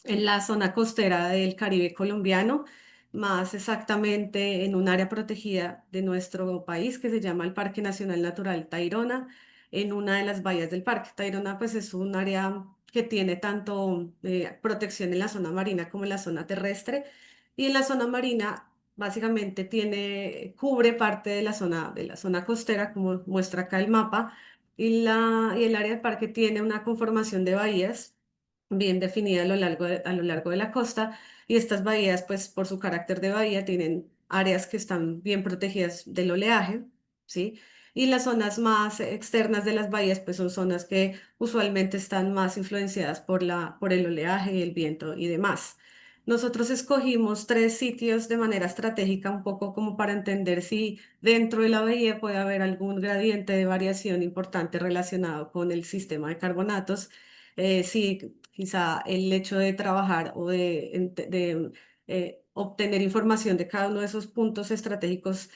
en la zona costera del Caribe colombiano, más exactamente en un área protegida de nuestro país que se llama el Parque Nacional Natural Tayrona, en una de las bahías del parque. Tayrona pues es un área que tiene tanto protección en la zona marina como en la zona terrestre y en la zona marina básicamente cubre parte de la zona costera como muestra acá el mapa y el área del parque tiene una conformación de bahías bien definida a lo largo de la costa y estas bahías, pues por su carácter de bahía, tienen áreas que están bien protegidas del oleaje, ¿sí? Y las zonas más externas de las bahías, pues son zonas que usualmente están más influenciadas por el oleaje y el viento y demás. Nosotros escogimos tres sitios de manera estratégica, un poco como para entender si dentro de la bahía puede haber algún gradiente de variación importante relacionado con el sistema de carbonatos. Sí, quizá el hecho de trabajar o de obtener información de cada uno de esos puntos estratégicos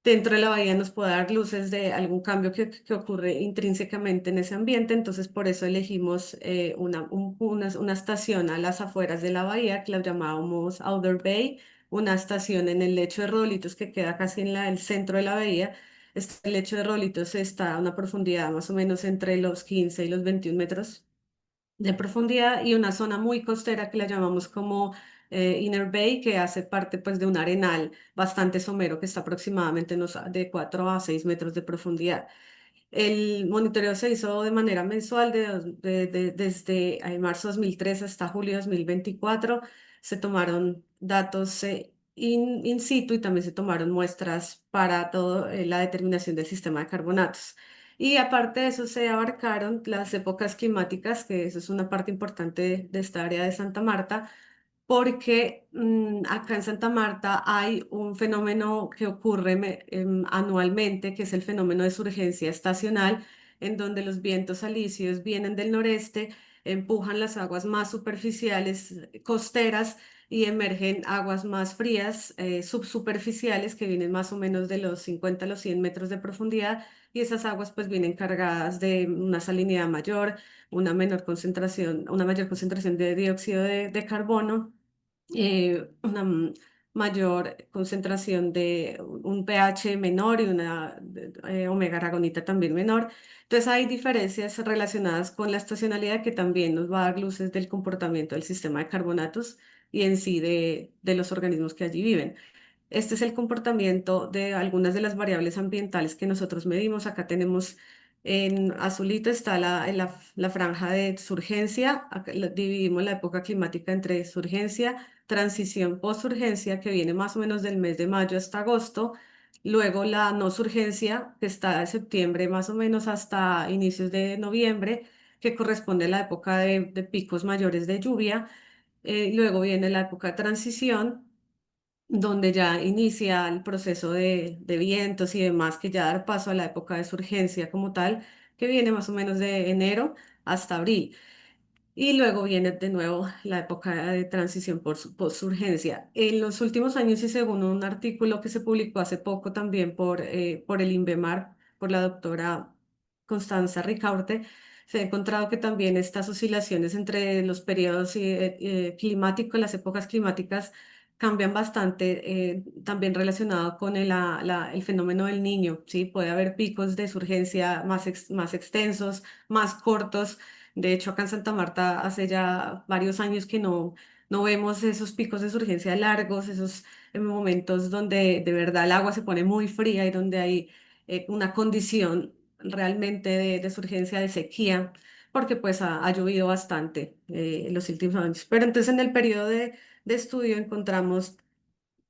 dentro de la bahía nos puede dar luces de algún cambio que ocurre intrínsecamente en ese ambiente. Entonces, por eso elegimos una estación a las afueras de la bahía que la llamábamos Outer Bay, una estación en el lecho de Rodolitos que queda casi en el centro de la bahía. Este lecho de Rodolitos está a una profundidad más o menos entre los 15 y los 21 metros de profundidad y una zona muy costera que la llamamos como Inner Bay, que hace parte pues de un arenal bastante somero que está aproximadamente de 4 a 6 metros de profundidad. El monitoreo se hizo de manera mensual desde marzo 2003 hasta julio 2024. Se tomaron datos in situ y también se tomaron muestras para toda la determinación del sistema de carbonatos. Y aparte de eso se abarcaron las épocas climáticas, que eso es una parte importante de esta área de Santa Marta, porque acá en Santa Marta hay un fenómeno que ocurre anualmente, que es el fenómeno de surgencia estacional, en donde los vientos alisios vienen del noreste, empujan las aguas más superficiales, costeras, y emergen aguas más frías, subsuperficiales, que vienen más o menos de los 50 a los 100 metros de profundidad, y esas aguas pues vienen cargadas de una salinidad mayor, una mayor concentración de dióxido de carbono, una mayor concentración de un pH menor y una omega aragonita también menor. Entonces hay diferencias relacionadas con la estacionalidad que también nos va a dar luces del comportamiento del sistema de carbonatos y en sí de los organismos que allí viven. Este es el comportamiento de algunas de las variables ambientales que nosotros medimos. Acá tenemos en azulito está la franja de surgencia. Acá dividimos la época climática entre surgencia, transición, posurgencia, que viene más o menos del mes de mayo hasta agosto. Luego la no surgencia, que está de septiembre más o menos hasta inicios de noviembre, que corresponde a la época de picos mayores de lluvia. Luego viene la época de transición, donde ya inicia el proceso de vientos y demás, que ya dar paso a la época de surgencia como tal, que viene más o menos de enero hasta abril. Y luego viene de nuevo la época de transición posurgencia. En los últimos años, y según un artículo que se publicó hace poco también por el INVEMAR, por la doctora Constanza Ricaurte, se ha encontrado que también estas oscilaciones entre los periodos climáticos, las épocas climáticas, cambian bastante, también relacionado con el fenómeno del niño, ¿sí? Puede haber picos de surgencia más extensos, más cortos. De hecho, acá en Santa Marta hace ya varios años que no vemos esos picos de surgencia largos, esos momentos donde de verdad el agua se pone muy fría y donde hay una condición realmente de surgencia de sequía, porque pues ha llovido bastante en los últimos años. Pero entonces en el periodo de estudio encontramos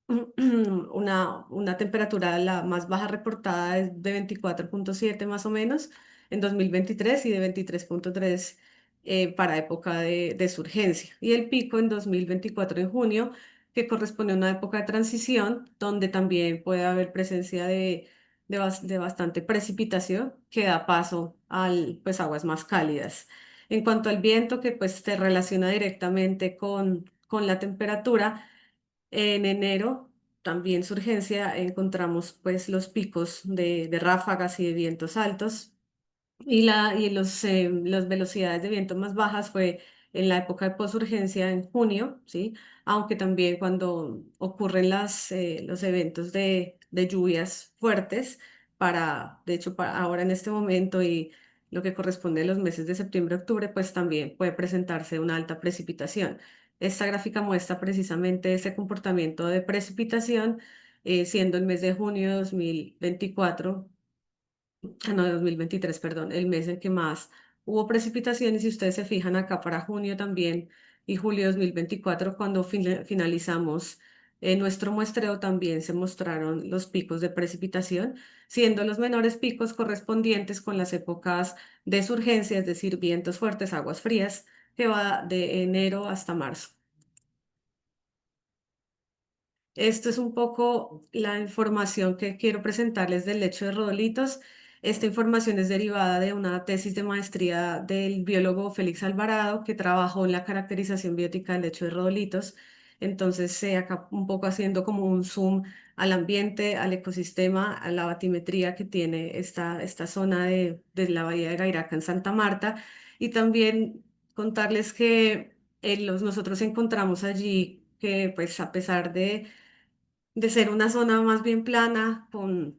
una temperatura la más baja reportada es de 24,7 más o menos en 2023 y de 23,3 para época de surgencia. Y el pico en 2024 en junio, que corresponde a una época de transición, donde también puede haber presencia de bastante precipitación que da paso pues, aguas más cálidas. En cuanto al viento, que pues se relaciona directamente con la temperatura, en enero, también surgencia, encontramos pues los picos de ráfagas y de vientos altos las velocidades de viento más bajas fue en la época de posurgencia en junio, ¿sí? Aunque también cuando ocurren los eventos de lluvias fuertes, de hecho, para ahora en este momento y lo que corresponde a los meses de septiembre y octubre, pues también puede presentarse una alta precipitación. Esta gráfica muestra precisamente ese comportamiento de precipitación, siendo el mes de junio de 2024, no, de 2023, perdón, el mes en que más hubo precipitaciones. Si ustedes se fijan acá para junio también y julio de 2024, cuando finalizamos nuestro muestreo, también se mostraron los picos de precipitación, siendo los menores picos correspondientes con las épocas de surgencia, es decir, vientos fuertes, aguas frías, que va de enero hasta marzo. Esto es un poco la información que quiero presentarles del lecho de rodolitos. Esta información es derivada de una tesis de maestría del biólogo Félix Alvarado, que trabajó en la caracterización biótica del lecho de rodolitos. Entonces, acá un poco haciendo como un zoom al ambiente, al ecosistema, a la batimetría que tiene esta zona de la bahía de Gairaca en Santa Marta. Y también contarles que nosotros encontramos allí que, pues, a pesar de ser una zona más bien plana, con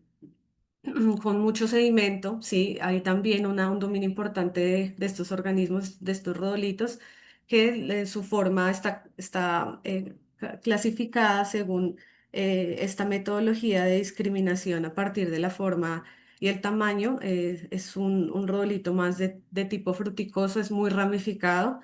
mucho sedimento, sí, hay también un dominio importante de estos organismos, de estos rodolitos, que su forma está clasificada según esta metodología de discriminación a partir de la forma y el tamaño. Es un rodolito más de tipo fruticoso, es muy ramificado.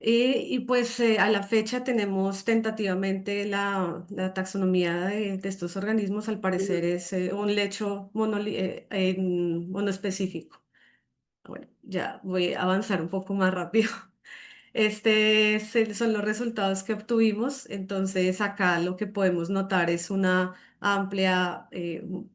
Y pues a la fecha tenemos tentativamente la taxonomía de estos organismos, al parecer es un lecho monoespecífico. Bueno, ya voy a avanzar un poco más rápido. Son los resultados que obtuvimos. Entonces, acá lo que podemos notar es una amplia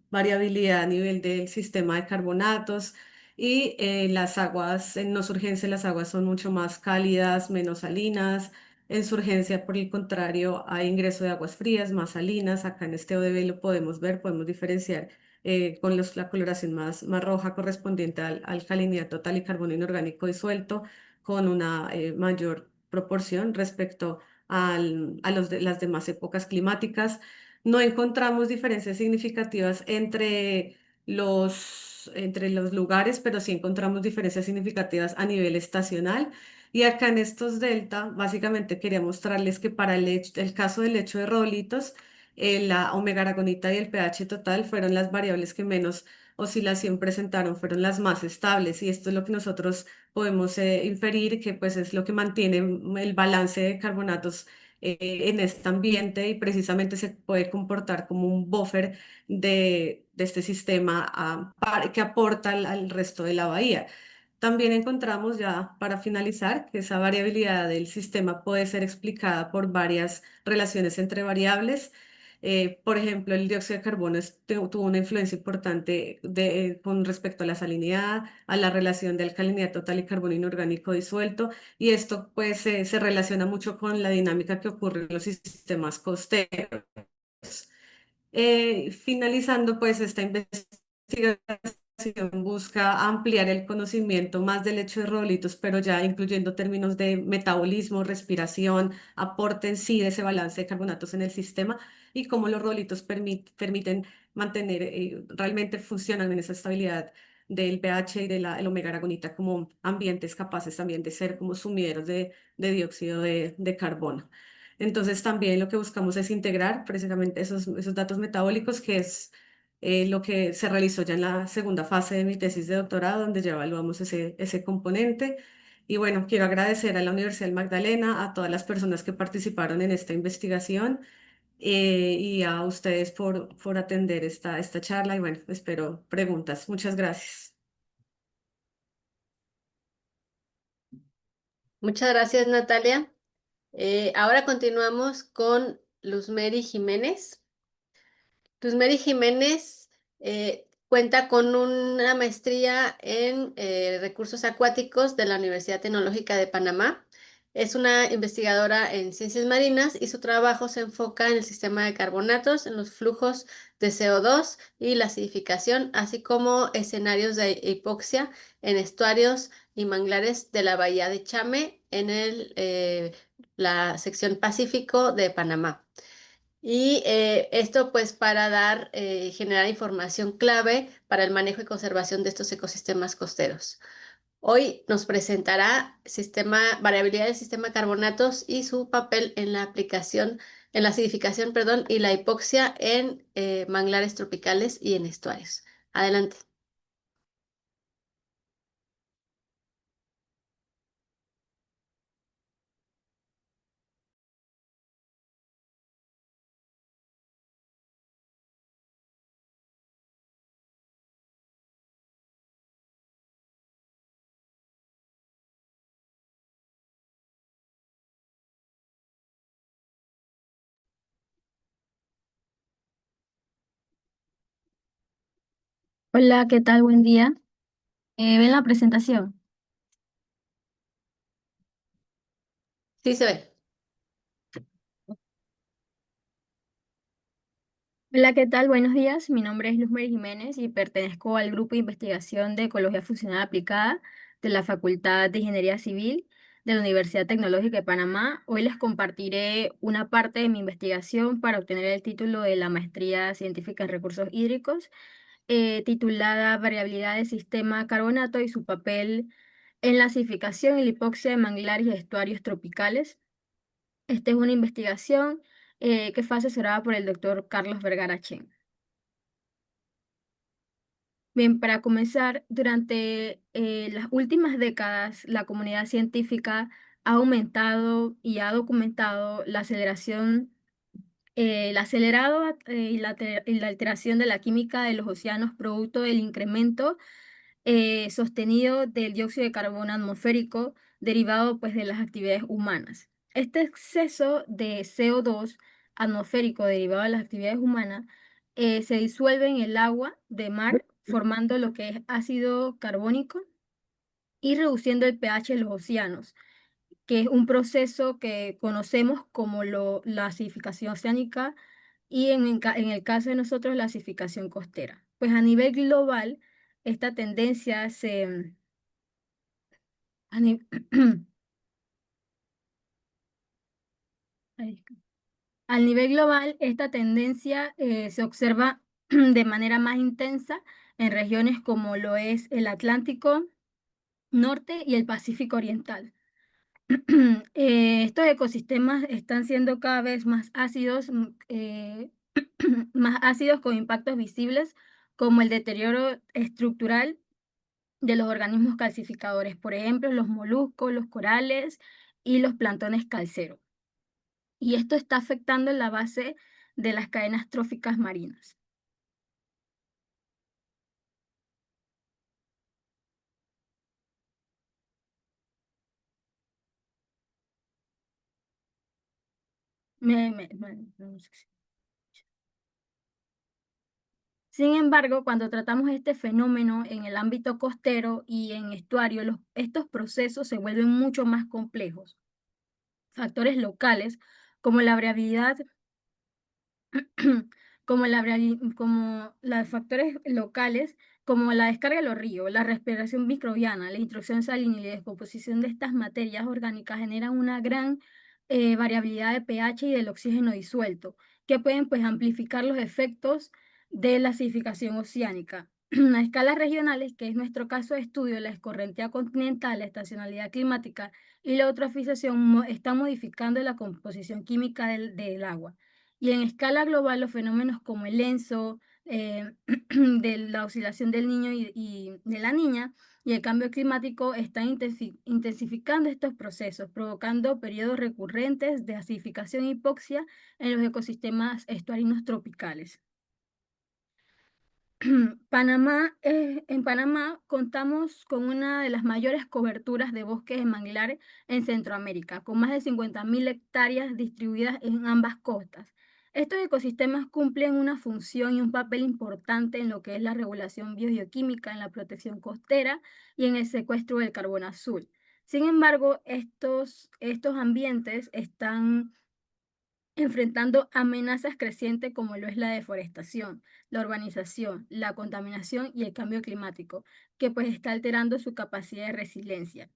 variabilidad a nivel del sistema de carbonatos y las aguas, en no surgencia las aguas son mucho más cálidas, menos salinas. En surgencia, por el contrario, hay ingreso de aguas frías, más salinas. Acá en este ODB lo podemos ver, podemos diferenciar con la coloración más roja correspondiente al alcalinidad total y carbono inorgánico disuelto con una mayor proporción respecto las demás épocas climáticas. No encontramos diferencias significativas entre los lugares, pero sí encontramos diferencias significativas a nivel estacional. Y acá en estos delta, básicamente quería mostrarles que para el caso del lecho de Rodolitos, la omega aragonita y el pH total fueron las variables que menos oscilación presentaron, fueron las más estables. Y esto es lo que nosotros podemos inferir que pues es lo que mantiene el balance de carbonatos en este ambiente y precisamente se puede comportar como un buffer de este sistema que aporta al resto de la bahía. También encontramos ya para finalizar que esa variabilidad del sistema puede ser explicada por varias relaciones entre variables. Por ejemplo, el dióxido de carbono tuvo una influencia importante con respecto a la salinidad, a la relación de alcalinidad total y carbono inorgánico disuelto, y esto pues se relaciona mucho con la dinámica que ocurre en los sistemas costeros. Finalizando, pues esta investigación busca ampliar el conocimiento más del hecho de rodolitos, pero ya incluyendo términos de metabolismo, respiración, aporte en sí de ese balance de carbonatos en el sistema y cómo los rodolitos permiten mantener, realmente funcionan en esa estabilidad del pH y de el omega aragonita como ambientes capaces también de ser como sumideros de dióxido de carbono. Entonces también lo que buscamos es integrar precisamente esos datos metabólicos, que es lo que se realizó ya en la segunda fase de mi tesis de doctorado, donde ya evaluamos ese componente. Y bueno, quiero agradecer a la Universidad del Magdalena, a todas las personas que participaron en esta investigación y a ustedes por atender esta charla. Y bueno, espero preguntas. Muchas gracias. Muchas gracias, Natalia. Ahora continuamos con Luzmeri Jiménez. Luzmeri Jiménez cuenta con una maestría en recursos acuáticos de la Universidad Tecnológica de Panamá. Es una investigadora en ciencias marinas y su trabajo se enfoca en el sistema de carbonatos, en los flujos de CO2 y la acidificación, así como escenarios de hipoxia en estuarios y manglares de la bahía de Chame en la sección Pacífico de Panamá. Y esto pues para generar información clave para el manejo y conservación de estos ecosistemas costeros. Hoy nos presentará variabilidad del sistema de carbonatos y su papel en en la acidificación, perdón, y la hipoxia en manglares tropicales y en estuarios. Adelante. Hola, ¿qué tal? Buen día. ¿Ven la presentación? Sí se ve. Hola, ¿qué tal? Buenos días. Mi nombre es Luzmeri Jiménez y pertenezco al Grupo de Investigación de Ecología Funcional Aplicada de la Facultad de Ingeniería Civil de la Universidad Tecnológica de Panamá. Hoy les compartiré una parte de mi investigación para obtener el título de la Maestría Científica en Recursos Hídricos, titulada Variabilidad del Sistema Carbonato y su papel en la acidificación y la hipoxia de manglares y estuarios tropicales. Esta es una investigación que fue asesorada por el doctor Carlos Vergara Chen. Bien, para comenzar, durante las últimas décadas, la comunidad científica ha aumentado y ha documentado la aceleración, el acelerado y la alteración de la química de los océanos producto del incremento sostenido del dióxido de carbono atmosférico derivado pues de las actividades humanas. Este exceso de CO2 atmosférico derivado de las actividades humanas se disuelve en el agua de mar, formando lo que es ácido carbónico y reduciendo el pH de los océanos, que es un proceso que conocemos como la acidificación oceánica y en el caso de nosotros la acidificación costera. Pues a nivel global, esta tendencia a ni- Ay, al nivel global, esta tendencia se observa de manera más intensa en regiones como lo es el Atlántico Norte y el Pacífico Oriental. Estos ecosistemas están siendo cada vez más ácidos, más ácidos con impactos visibles como el deterioro estructural de los organismos calcificadores, por ejemplo, los moluscos, los corales y los plantones calceros. Y esto está afectando la base de las cadenas tróficas marinas. No sé Sin embargo, cuando tratamos este fenómeno en el ámbito costero y en estuario, estos procesos se vuelven mucho más complejos. Factores locales como la variabilidad como los factores locales, como la descarga de los ríos, la respiración microbiana, la introducción salina y la descomposición de estas materias orgánicas generan una gran variabilidad de pH y del oxígeno disuelto, que pueden pues amplificar los efectos de la acidificación oceánica. A escalas regionales, que es nuestro caso de estudio, la escorrentía continental, la estacionalidad climática y la eutrofización están modificando la composición química del agua. Y en escala global, los fenómenos como el ENSO, de la oscilación del niño y de la niña, y el cambio climático están intensificando estos procesos, provocando periodos recurrentes de acidificación y hipoxia en los ecosistemas estuarinos tropicales. En Panamá contamos con una de las mayores coberturas de bosques de manglares en Centroamérica, con más de 50.000 hectáreas distribuidas en ambas costas. Estos ecosistemas cumplen una función y un papel importante en lo que es la regulación biogeoquímica, en la protección costera y en el secuestro del carbono azul. Sin embargo, estos ambientes están enfrentando amenazas crecientes como lo es la deforestación, la urbanización, la contaminación y el cambio climático, que pues está alterando su capacidad de resiliencia.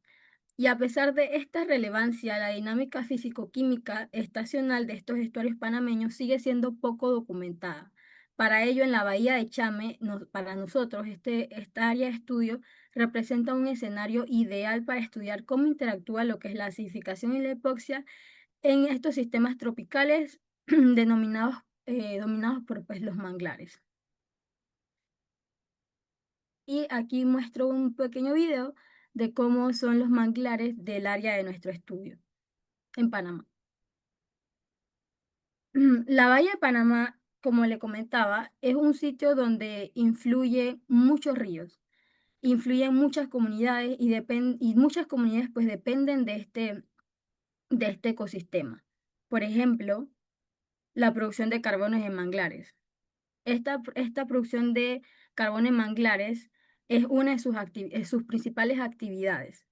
Y a pesar de esta relevancia, la dinámica físico-química estacional de estos estuarios panameños sigue siendo poco documentada. Para ello, en la bahía de Chame, para nosotros, esta área de estudio representa un escenario ideal para estudiar cómo interactúa lo que es la acidificación y la hipoxia en estos sistemas tropicales dominados por pues, los manglares. Y aquí muestro un pequeño video de cómo son los manglares del área de nuestro estudio en Panamá. La bahía de Panamá, como le comentaba, es un sitio donde influyen muchos ríos, influyen muchas comunidades y muchas comunidades pues dependen de este ecosistema. Por ejemplo, la producción de carbonos en manglares. Esta producción de carbono en manglares es una de sus principales actividades.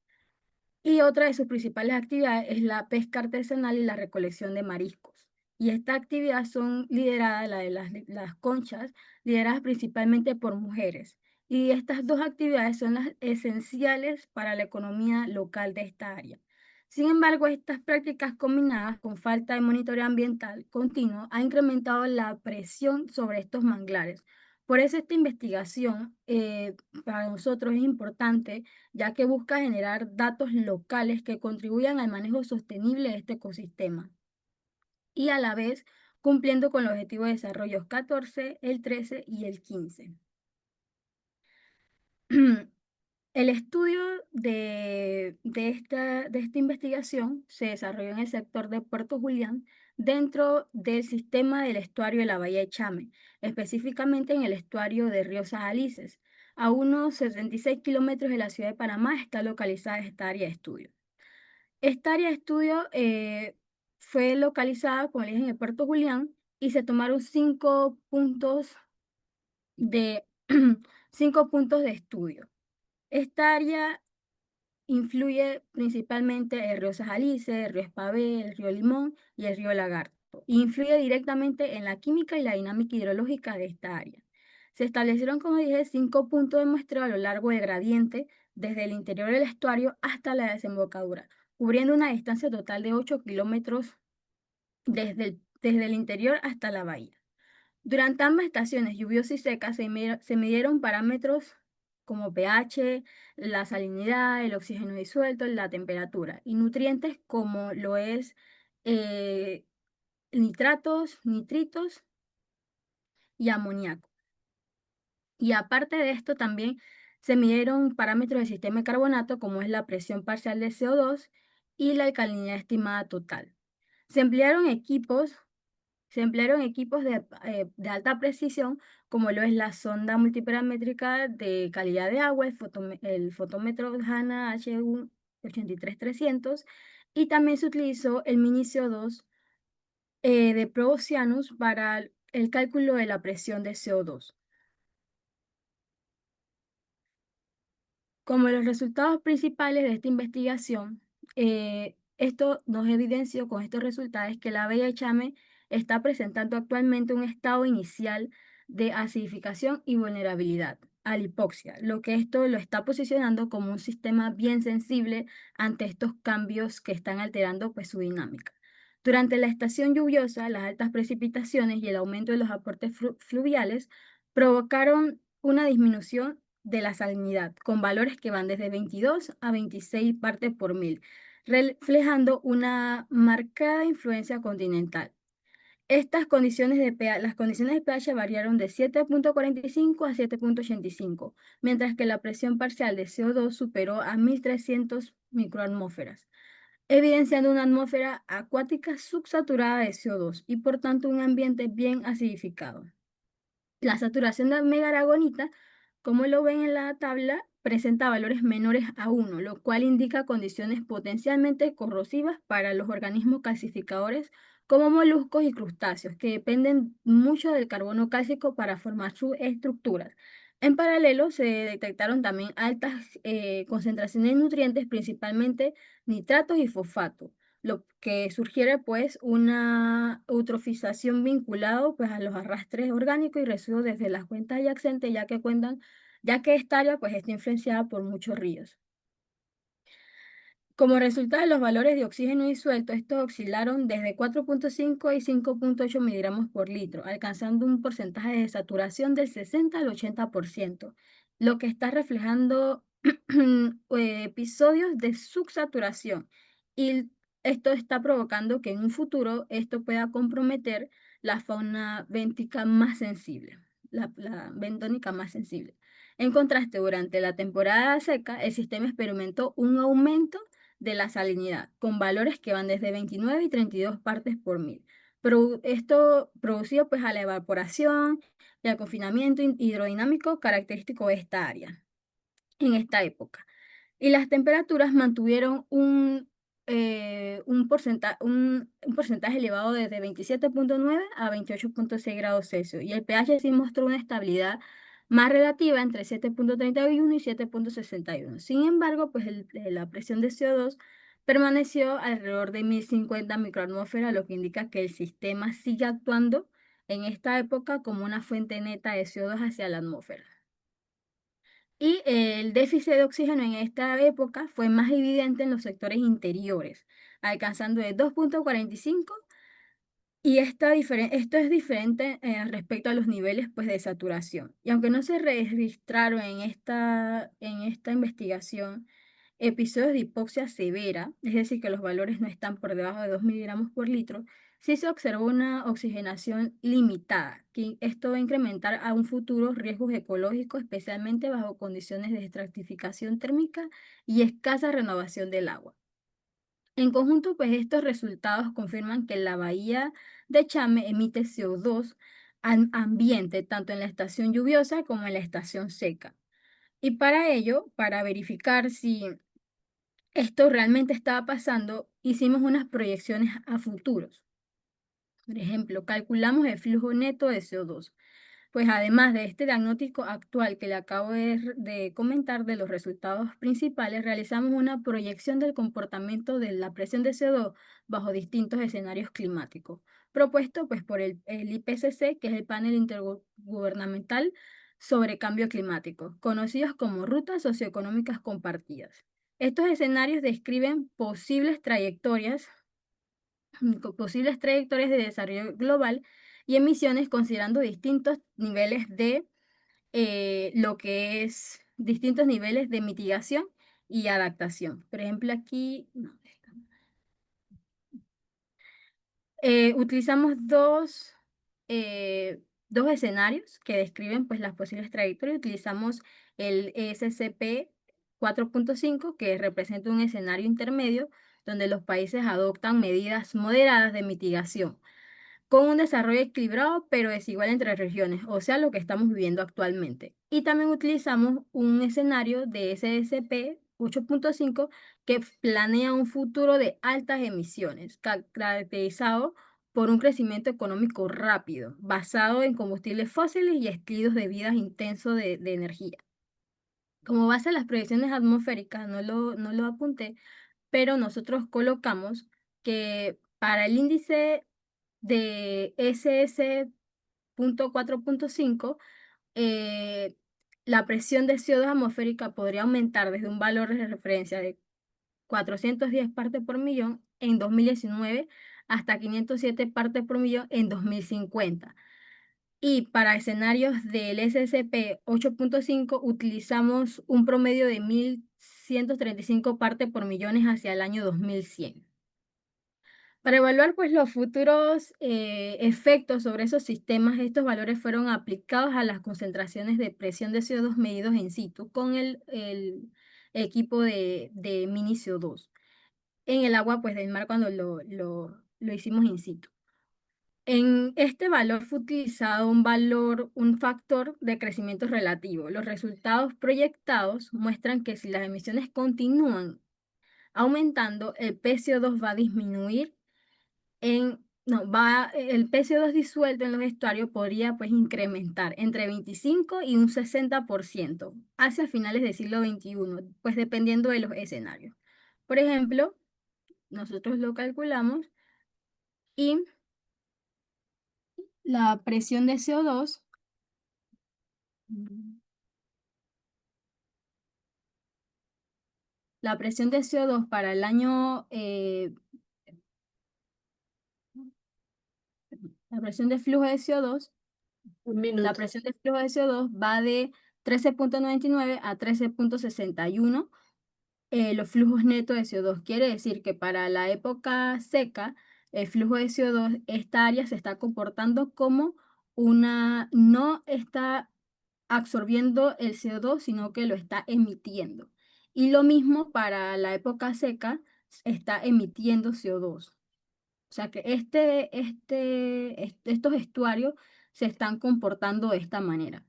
Y otra de sus principales actividades es la pesca artesanal y la recolección de mariscos. Y esta actividad son lideradas, la de las conchas, lideradas principalmente por mujeres. Y estas dos actividades son las esenciales para la economía local de esta área. Sin embargo, estas prácticas combinadas con falta de monitoreo ambiental continuo ha incrementado la presión sobre estos manglares. Por eso esta investigación para nosotros es importante ya que busca generar datos locales que contribuyan al manejo sostenible de este ecosistema y a la vez cumpliendo con los objetivos de desarrollo 14, el 13 y el 15. El estudio de esta investigación se desarrolló en el sector de Puerto Julián dentro del sistema del estuario de la Bahía de Chame, específicamente en el estuario de Río Sajalices. A unos 76 kilómetros de la ciudad de Panamá está localizada esta área de estudio. Esta área de estudio fue localizada, como les dije, en el Puerto Julián y se tomaron 5 puntos de, 5 puntos de estudio. Esta área influye principalmente el río Sajalice, el río Espavé, el río Limón y el río Lagarto. Influye directamente en la química y la dinámica hidrológica de esta área. Se establecieron, como dije, 5 puntos de muestreo a lo largo del gradiente, desde el interior del estuario hasta la desembocadura, cubriendo una distancia total de 8 kilómetros desde el interior hasta la bahía. Durante ambas estaciones, lluviosas y secas, se midieron parámetros como pH, la salinidad, el oxígeno disuelto, la temperatura y nutrientes como lo es nitratos, nitritos y amoníaco. Y aparte de esto, también se midieron parámetros del sistema de carbonato como es la presión parcial de CO2 y la alcalinidad estimada total. Se emplearon equipos de alta precisión, como lo es la sonda multiparamétrica de calidad de agua, el fotómetro HANA HU83300, y también se utilizó el mini CO2 de ProOceanus para el cálculo de la presión de CO2. Como los resultados principales de esta investigación, esto nos evidenció con estos resultados que la bahía de Chame está presentando actualmente un estado inicial de acidificación y vulnerabilidad a la hipoxia, lo que esto lo está posicionando como un sistema bien sensible ante estos cambios que están alterando pues, su dinámica. Durante la estación lluviosa, las altas precipitaciones y el aumento de los aportes fluviales provocaron una disminución de la salinidad, con valores que van desde 22 a 26 partes por mil, reflejando una marcada influencia continental. Estas condiciones de pH, las condiciones de pH variaron de 7.45 a 7.85, mientras que la presión parcial de CO2 superó a 1.300 microatmósferas, evidenciando una atmósfera acuática subsaturada de CO2 y por tanto un ambiente bien acidificado. La saturación de megaragonita, como lo ven en la tabla, presenta valores menores a 1, lo cual indica condiciones potencialmente corrosivas para los organismos calcificadores como moluscos y crustáceos, que dependen mucho del carbono cálcico para formar sus estructuras. En paralelo, se detectaron también altas concentraciones de nutrientes, principalmente nitratos y fosfatos, lo que sugiere pues una eutrofización vinculado pues a los arrastres orgánicos y residuos desde las cuencas adyacentes, ya que esta área pues está influenciada por muchos ríos. Como resultado de los valores de oxígeno disuelto, estos oscilaron desde 4.5 y 5.8 miligramos por litro, alcanzando un porcentaje de saturación del 60 al 80%, lo que está reflejando episodios de subsaturación. Y esto está provocando que en un futuro esto pueda comprometer la fauna béntica más sensible, la bentónica más sensible. En contraste, durante la temporada seca, el sistema experimentó un aumento de la salinidad, con valores que van desde 29 y 32 partes por mil. Esto producido pues a la evaporación y al confinamiento hidrodinámico característico de esta área en esta época. Y las temperaturas mantuvieron un porcentaje elevado desde 27.9 a 28.6 grados Celsius. Y el pH sí mostró una estabilidad más relativa entre 7.31 y 7.61. Sin embargo, pues la presión de CO2 permaneció alrededor de 1050 microatmósferas, lo que indica que el sistema sigue actuando en esta época como una fuente neta de CO2 hacia la atmósfera. Y el déficit de oxígeno en esta época fue más evidente en los sectores interiores, alcanzando de 2.45, y esto es diferente respecto a los niveles pues, de saturación. Y aunque no se registraron en esta investigación episodios de hipoxia severa, es decir, que los valores no están por debajo de 2 miligramos por litro, sí se observó una oxigenación limitada, que esto va a incrementar a un futuro riesgos ecológicos, especialmente bajo condiciones de estratificación térmica y escasa renovación del agua. En conjunto, pues estos resultados confirman que la bahía de Chame emite CO2 al ambiente, tanto en la estación lluviosa como en la estación seca. Y para ello, para verificar si esto realmente estaba pasando, hicimos unas proyecciones a futuros. Por ejemplo, calculamos el flujo neto de CO2. Pues además de este diagnóstico actual que le acabo de comentar de los resultados principales, realizamos una proyección del comportamiento de la presión de CO2 bajo distintos escenarios climáticos, propuesto pues por el IPCC, que es el Panel Intergubernamental sobre Cambio Climático, conocidos como Rutas Socioeconómicas Compartidas. Estos escenarios describen posibles trayectorias de desarrollo global y emisiones considerando distintos niveles de lo que es distintos niveles de mitigación y adaptación. Por ejemplo, aquí no, utilizamos dos escenarios que describen pues, las posibles trayectorias. Utilizamos el ESCP 4.5, que representa un escenario intermedio donde los países adoptan medidas moderadas de mitigación con un desarrollo equilibrado pero desigual entre regiones, o sea, lo que estamos viviendo actualmente. Y también utilizamos un escenario de SSP 8.5 que planea un futuro de altas emisiones, caracterizado por un crecimiento económico rápido, basado en combustibles fósiles y estilos de vida intensos de energía. Como base a las proyecciones atmosféricas, no lo apunté, pero nosotros colocamos que para el índice de SS.4.5, eh, la presión de CO2 atmosférica podría aumentar desde un valor de referencia de 410 partes por millón en 2019 hasta 507 partes por millón en 2050. Y para escenarios del SSP 8.5 utilizamos un promedio de 1.135 partes por millones hacia el año 2100. Para evaluar pues, los futuros efectos sobre esos sistemas, estos valores fueron aplicados a las concentraciones de presión de CO2 medidos in situ con el equipo de mini CO2 en el agua pues, del mar cuando lo hicimos in situ. En este valor fue utilizado un factor de crecimiento relativo. Los resultados proyectados muestran que si las emisiones continúan aumentando, el PCO2 va a disminuir el PCO2 disuelto en los estuarios podría pues incrementar entre 25 y un 60% hacia finales del siglo XXI, pues dependiendo de los escenarios. Por ejemplo, nosotros lo calculamos y la presión de CO2 para el año, la presión de flujo de CO2 Un La minuto. presión de flujo de CO2 va de 13.99 a 13.61 los flujos netos de CO2. Quiere decir que para la época seca, el flujo de CO2, esta área se está comportando como no está absorbiendo el CO2, sino que lo está emitiendo. Y lo mismo para la época seca, está emitiendo CO2. O sea que estos estuarios se están comportando de esta manera.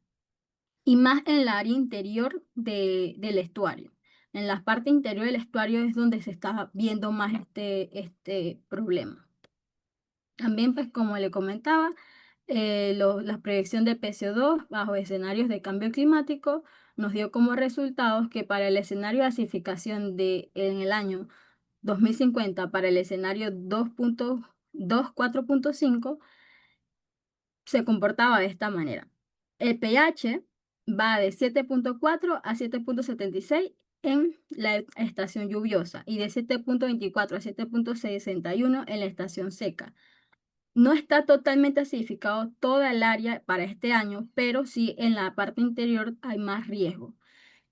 Y más en la área interior del estuario. En la parte interior del estuario es donde se está viendo más este problema. También, pues como le comentaba, la proyección de PCO2 bajo escenarios de cambio climático nos dio como resultados que para el escenario de gasificación en el año 2050, para el escenario 4.5, se comportaba de esta manera. El pH va de 7.4 a 7.76 en la estación lluviosa y de 7.24 a 7.61 en la estación seca. No está totalmente acidificado toda el área para este año, pero sí en la parte interior hay más riesgo.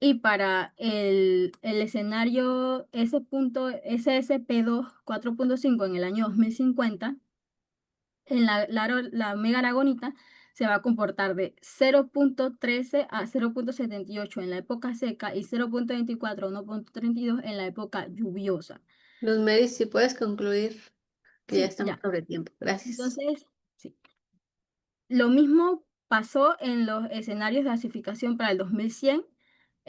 Y para el escenario SSP2 4.5 en el año 2050, en la Omega Aragonita se va a comportar de 0.13 a 0.78 en la época seca y 0.24 a 1.32 en la época lluviosa. Luz Mary, si puedes concluir, que ya Sí, estamos ya. sobre tiempo. Gracias. Entonces, sí. Lo mismo pasó en los escenarios de gasificación para el 2100.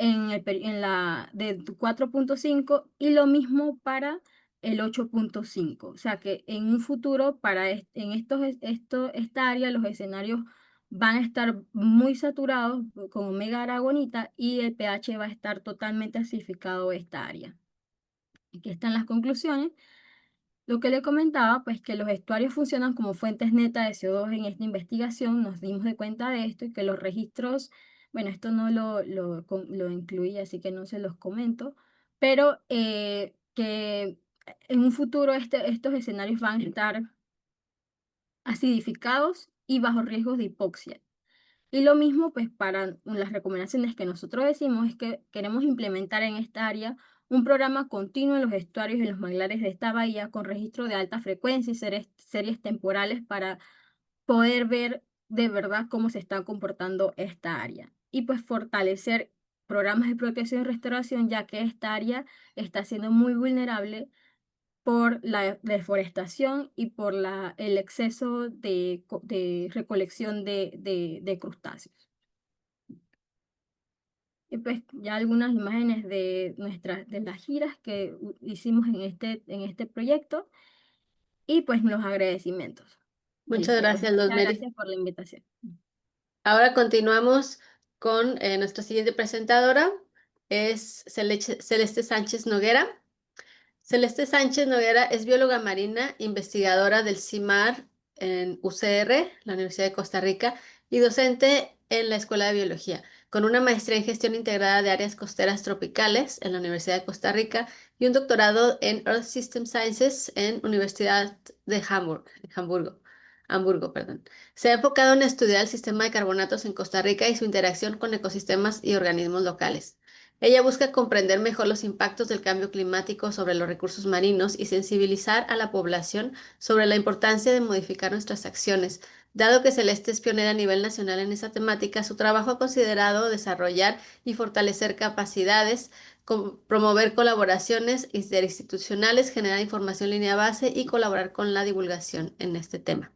en la de 4.5 y lo mismo para el 8.5. O sea que en un futuro, en esta área, los escenarios van a estar muy saturados con omega aragonita y el pH va a estar totalmente acidificado esta área. Aquí están las conclusiones. Lo que le comentaba, pues que los estuarios funcionan como fuentes netas de CO2 en esta investigación, nos dimos de cuenta de esto y que los registros, bueno, esto no lo incluí, así que no se los comento, pero que en un futuro estos escenarios van a estar acidificados y bajo riesgos de hipoxia. Y lo mismo, pues, para las recomendaciones que nosotros decimos es que queremos implementar en esta área un programa continuo en los estuarios y en los manglares de esta bahía con registro de alta frecuencia y series temporales para poder ver de verdad cómo se está comportando esta área. Y pues fortalecer programas de protección y restauración, ya que esta área está siendo muy vulnerable por la deforestación y por el exceso de recolección de crustáceos. Y pues ya algunas imágenes de las giras que hicimos en este proyecto y pues los agradecimientos. Muchas gracias, Muchas Luzmeri. gracias por la invitación. Ahora continuamos con nuestra siguiente presentadora, es Celeste Sánchez Noguera. Celeste Sánchez Noguera es bióloga marina, investigadora del CIMAR en UCR, la Universidad de Costa Rica, y docente en la Escuela de Biología, con una maestría en gestión integrada de áreas costeras tropicales en la Universidad de Costa Rica y un doctorado en Earth System Sciences en Universidad de Hamburgo, perdón. Se ha enfocado en estudiar el sistema de carbonatos en Costa Rica y su interacción con ecosistemas y organismos locales. Ella busca comprender mejor los impactos del cambio climático sobre los recursos marinos y sensibilizar a la población sobre la importancia de modificar nuestras acciones. Dado que Celeste es pionera a nivel nacional en esa temática, su trabajo ha considerado desarrollar y fortalecer capacidades, promover colaboraciones interinstitucionales, generar información en línea base y colaborar con la divulgación en este tema.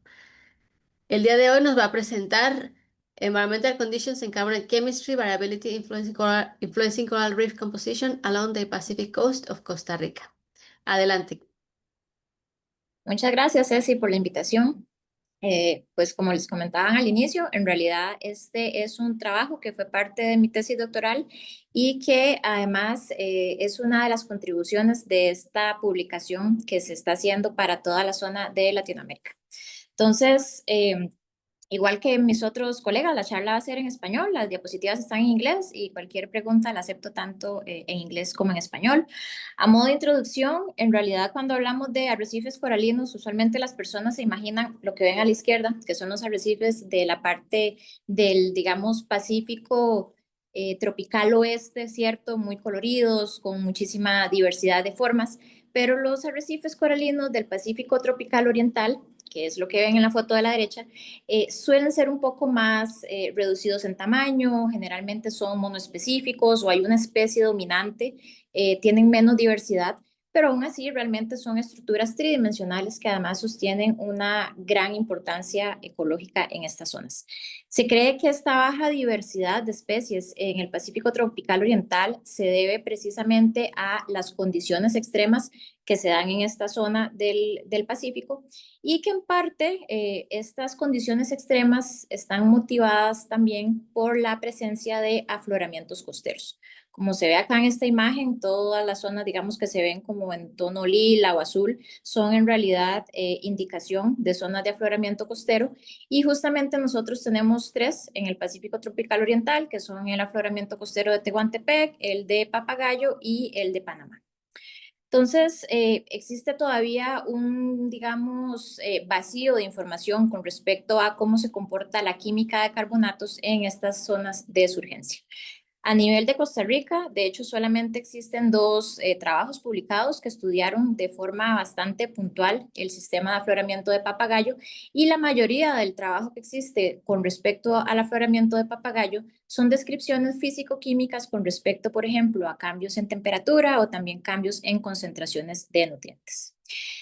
El día de hoy nos va a presentar Environmental Conditions in Carbonate Chemistry, Variability Influencing Coral Reef Composition along the Pacific Coast of Costa Rica. Adelante. Muchas gracias, Ceci, por la invitación. Pues como les comentaban al inicio, en realidad este es un trabajo que fue parte de mi tesis doctoral y que además es una de las contribuciones de esta publicación que se está haciendo para toda la zona de Latinoamérica. Entonces, igual que mis otros colegas, la charla va a ser en español, las diapositivas están en inglés y cualquier pregunta la acepto tanto en inglés como en español. A modo de introducción, en realidad cuando hablamos de arrecifes coralinos, usualmente las personas se imaginan lo que ven a la izquierda, que son los arrecifes de la parte del, digamos, Pacífico tropical oeste, ¿cierto? Muy coloridos, con muchísima diversidad de formas, pero los arrecifes coralinos del Pacífico tropical oriental, que es lo que ven en la foto de la derecha, suelen ser un poco más reducidos en tamaño, generalmente son monoespecíficos o hay una especie dominante, tienen menos diversidad, pero aún así realmente son estructuras tridimensionales que además sostienen una gran importancia ecológica en estas zonas. Se cree que esta baja diversidad de especies en el Pacífico tropical oriental se debe precisamente a las condiciones extremas que se dan en esta zona del Pacífico y que en parte estas condiciones extremas están motivadas también por la presencia de afloramientos costeros. Como se ve acá en esta imagen, todas las zonas, digamos, que se ven como en tono lila o azul, son en realidad indicación de zonas de afloramiento costero. Y justamente nosotros tenemos 3 en el Pacífico tropical oriental, que son el afloramiento costero de Tehuantepec, el de Papagayo y el de Panamá. Entonces, existe todavía un, digamos, vacío de información con respecto a cómo se comporta la química de carbonatos en estas zonas de surgencia. A nivel de Costa Rica, de hecho, solamente existen 2 trabajos publicados que estudiaron de forma bastante puntual el sistema de afloramiento de Papagayo y la mayoría del trabajo que existe con respecto al afloramiento de Papagayo son descripciones físico-químicas con respecto, por ejemplo, a cambios en temperatura o también cambios en concentraciones de nutrientes.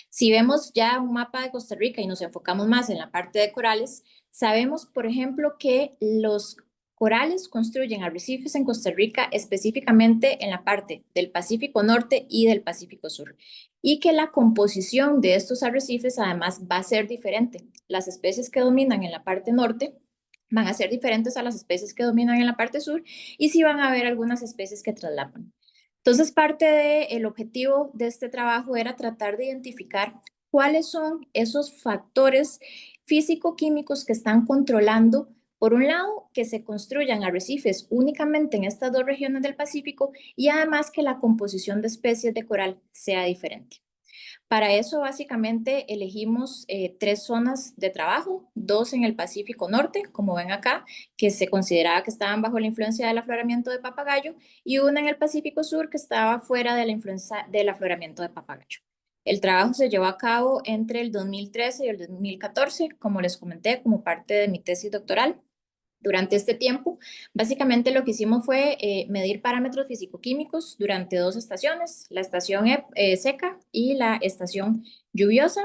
Si vemos ya un mapa de Costa Rica y nos enfocamos más en la parte de corales, sabemos, por ejemplo, que los corales construyen arrecifes en Costa Rica, específicamente en la parte del Pacífico Norte y del Pacífico Sur, y que la composición de estos arrecifes además va a ser diferente. Las especies que dominan en la parte norte van a ser diferentes a las especies que dominan en la parte sur, y sí van a haber algunas especies que traslapan. Entonces, parte del objetivo de este trabajo era tratar de identificar cuáles son esos factores físico-químicos que están controlando, por un lado, que se construyan arrecifes únicamente en estas dos regiones del Pacífico y además que la composición de especies de coral sea diferente. Para eso, básicamente, elegimos 3 zonas de trabajo, 2 en el Pacífico Norte, como ven acá, que se consideraba que estaban bajo la influencia del afloramiento de papagayo, y una en el Pacífico Sur, que estaba fuera de la influencia del afloramiento de papagayo. El trabajo se llevó a cabo entre el 2013 y el 2014, como les comenté, como parte de mi tesis doctoral. Durante este tiempo, básicamente lo que hicimos fue medir parámetros físico-químicos durante 2 estaciones, la estación seca y la estación lluviosa.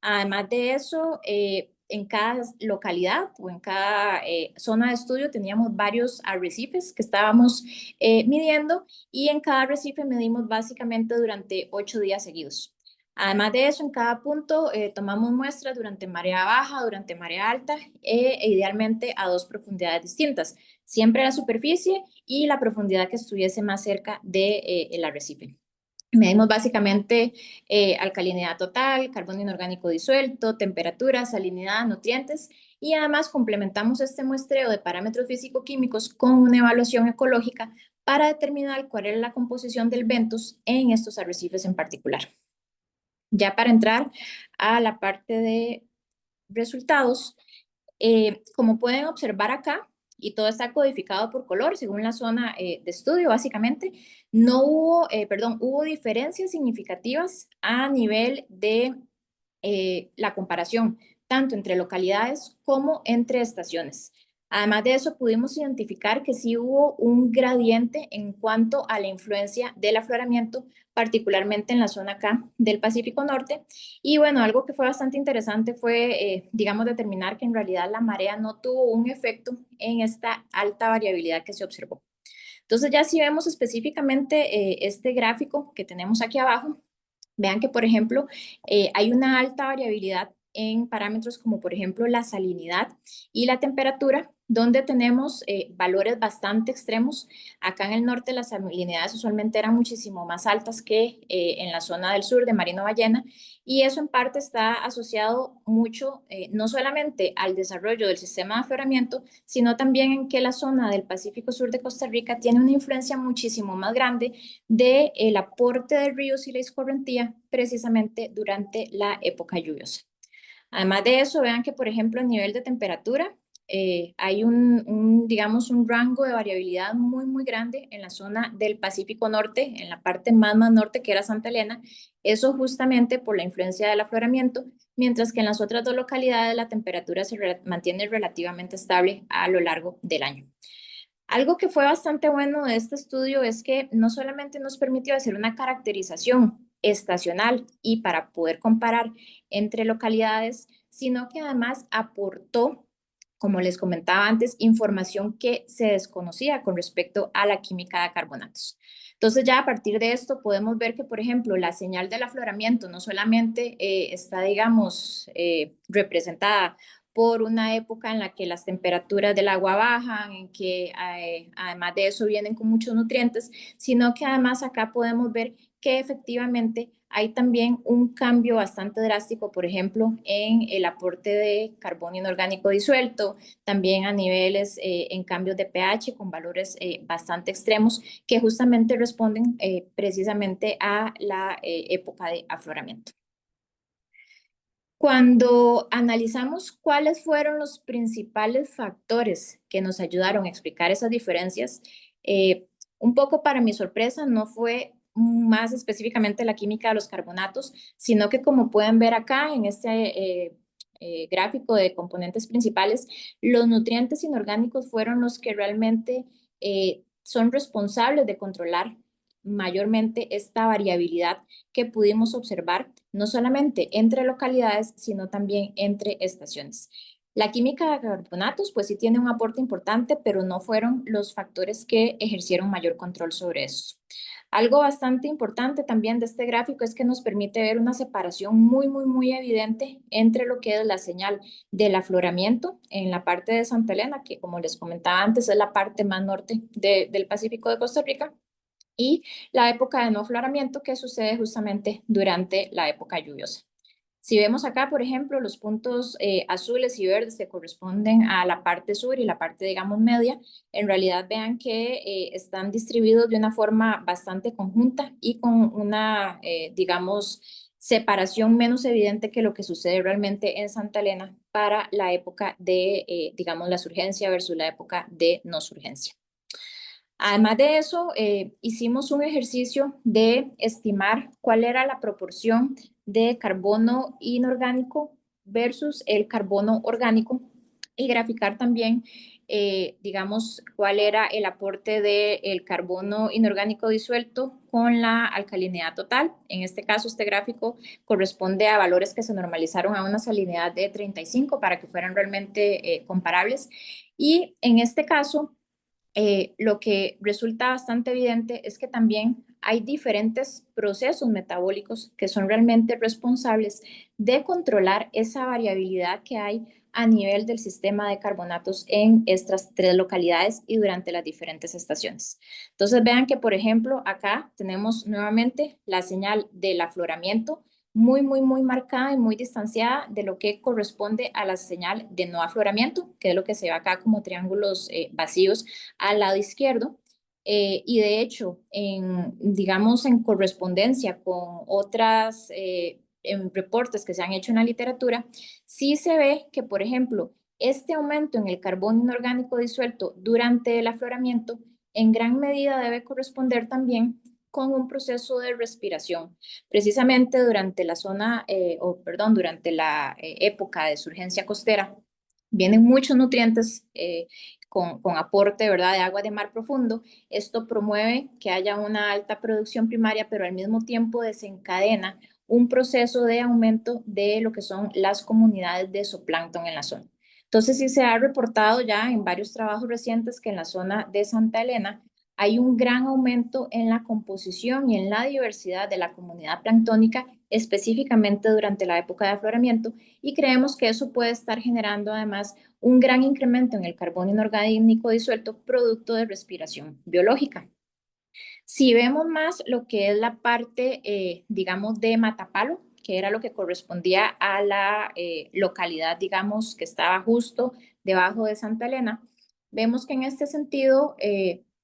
Además de eso, en cada localidad o en cada zona de estudio teníamos varios arrecifes que estábamos midiendo, y en cada arrecife medimos básicamente durante 8 días seguidos. Además de eso, en cada punto tomamos muestras durante marea baja, durante marea alta e idealmente a 2 profundidades distintas, siempre la superficie y la profundidad que estuviese más cerca del arrecife. Medimos básicamente alcalinidad total, carbono inorgánico disuelto, temperatura, salinidad, nutrientes, y además complementamos este muestreo de parámetros físico-químicos con una evaluación ecológica para determinar cuál era la composición del bentos en estos arrecifes en particular. Ya para entrar a la parte de resultados, como pueden observar acá, y todo está codificado por color según la zona de estudio, básicamente, hubo diferencias significativas a nivel de la comparación, tanto entre localidades como entre estaciones. Además de eso, pudimos identificar que sí hubo un gradiente en cuanto a la influencia del afloramiento, particularmente en la zona acá del Pacífico Norte. Y bueno, algo que fue bastante interesante fue, digamos, determinar que en realidad la marea no tuvo un efecto en esta alta variabilidad que se observó. Entonces, ya si vemos específicamente este gráfico que tenemos aquí abajo, vean que, por ejemplo, hay una alta variabilidad en parámetros como, por ejemplo, la salinidad y la temperatura, donde tenemos valores bastante extremos. Acá en el norte las salinidades usualmente eran muchísimo más altas que en la zona del sur de Marino Ballena, y eso en parte está asociado mucho, no solamente al desarrollo del sistema de afloramiento, sino también en que la zona del Pacífico Sur de Costa Rica tiene una influencia muchísimo más grande del aporte de ríos y la escorrentía precisamente durante la época lluviosa. Además de eso, vean que, por ejemplo, a nivel de temperatura, hay digamos, un rango de variabilidad muy grande en la zona del Pacífico Norte, en la parte más norte, que era Santa Elena, eso justamente por la influencia del afloramiento, mientras que en las otras 2 localidades la temperatura se mantiene relativamente estable a lo largo del año. Algo que fue bastante bueno de este estudio es que no solamente nos permitió hacer una caracterización estacional y para poder comparar entre localidades, sino que además aportó, como les comentaba antes, información que se desconocía con respecto a la química de carbonatos. Entonces, ya a partir de esto podemos ver que, por ejemplo, la señal del afloramiento no solamente está, digamos, representada por una época en la que las temperaturas del agua bajan, en que además de eso vienen con muchos nutrientes, sino que además acá podemos ver que efectivamente hay también un cambio bastante drástico, por ejemplo, en el aporte de carbono inorgánico disuelto, también a niveles en cambios de pH con valores bastante extremos que justamente responden precisamente a la época de afloramiento. Cuando analizamos cuáles fueron los principales factores que nos ayudaron a explicar esas diferencias, un poco para mi sorpresa no fue más específicamente la química de los carbonatos, sino que, como pueden ver acá en este gráfico de componentes principales, los nutrientes inorgánicos fueron los que realmente son responsables de controlar mayormente esta variabilidad que pudimos observar, no solamente entre localidades, sino también entre estaciones. La química de carbonatos, pues sí tiene un aporte importante, pero no fueron los factores que ejercieron mayor control sobre eso. Algo bastante importante también de este gráfico es que nos permite ver una separación muy evidente entre lo que es la señal del afloramiento en la parte de Santa Elena, que como les comentaba antes es la parte más norte del Pacífico de Costa Rica, y la época de no afloramiento que sucede justamente durante la época lluviosa. Si vemos acá, por ejemplo, los puntos azules y verdes que corresponden a la parte sur y la parte, digamos, media, en realidad vean que están distribuidos de una forma bastante conjunta y con una, digamos, separación menos evidente que lo que sucede realmente en Santa Elena para la época de, digamos, la surgencia versus la época de no surgencia. Además de eso, hicimos un ejercicio de estimar cuál era la proporción de carbono inorgánico versus el carbono orgánico y graficar también, digamos, cuál era el aporte del carbono inorgánico disuelto con la alcalinidad total. En este caso, este gráfico corresponde a valores que se normalizaron a una salinidad de 35 para que fueran realmente comparables. Y en este caso, lo que resulta bastante evidente es que también hay diferentes procesos metabólicos que son realmente responsables de controlar esa variabilidad que hay a nivel del sistema de carbonatos en estas tres localidades y durante las diferentes estaciones. Entonces vean que, por ejemplo, acá tenemos nuevamente la señal del afloramiento muy marcada y muy distanciada de lo que corresponde a la señal de no afloramiento, que es lo que se ve acá como triángulos vacíos al lado izquierdo. Y de hecho, digamos, en correspondencia con otras en reportes que se han hecho en la literatura, sí se ve que, por ejemplo, este aumento en el carbono inorgánico disuelto durante el afloramiento en gran medida debe corresponder también con un proceso de respiración. Precisamente durante la durante la época de surgencia costera, vienen muchos nutrientes con aporte, ¿verdad?, de agua de mar profundo. Esto promueve que haya una alta producción primaria, pero al mismo tiempo desencadena un proceso de aumento de lo que son las comunidades de zooplancton en la zona. Entonces, sí se ha reportado ya en varios trabajos recientes que en la zona de Santa Elena hay un gran aumento en la composición y en la diversidad de la comunidad planctónica, específicamente durante la época de afloramiento, y creemos que eso puede estar generando además un gran incremento en el carbono inorgánico disuelto producto de respiración biológica. Si vemos más lo que es la parte, digamos, de Matapalo, que era lo que correspondía a la localidad, digamos, que estaba justo debajo de Santa Elena, vemos que en este sentido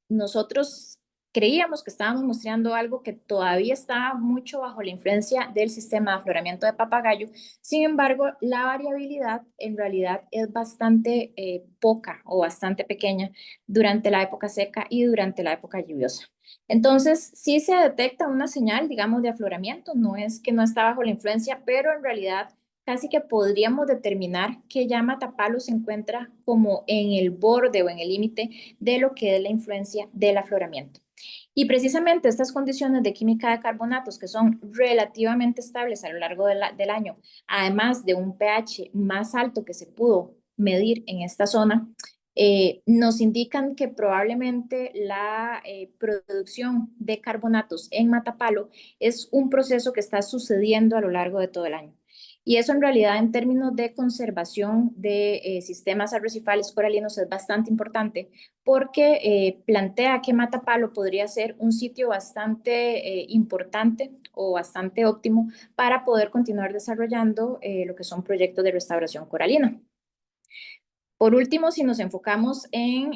nosotros creíamos que estábamos mostrando algo que todavía estaba mucho bajo la influencia del sistema de afloramiento de papagayo. Sin embargo, la variabilidad en realidad es bastante poca o bastante pequeña durante la época seca y durante la época lluviosa. Entonces, sí se detecta una señal, digamos, de afloramiento, no es que no está bajo la influencia, pero en realidad casi que podríamos determinar que ya Matapalo se encuentra como en el borde o en el límite de lo que es la influencia del afloramiento. Y precisamente estas condiciones de química de carbonatos que son relativamente estables a lo largo del año, además de un pH más alto que se pudo medir en esta zona, nos indican que probablemente la producción de carbonatos en Matapalo es un proceso que está sucediendo a lo largo de todo el año. Y eso en realidad en términos de conservación de sistemas arrecifales coralinos es bastante importante porque plantea que Matapalo podría ser un sitio bastante importante o bastante óptimo para poder continuar desarrollando lo que son proyectos de restauración coralina. Por último, si nos enfocamos en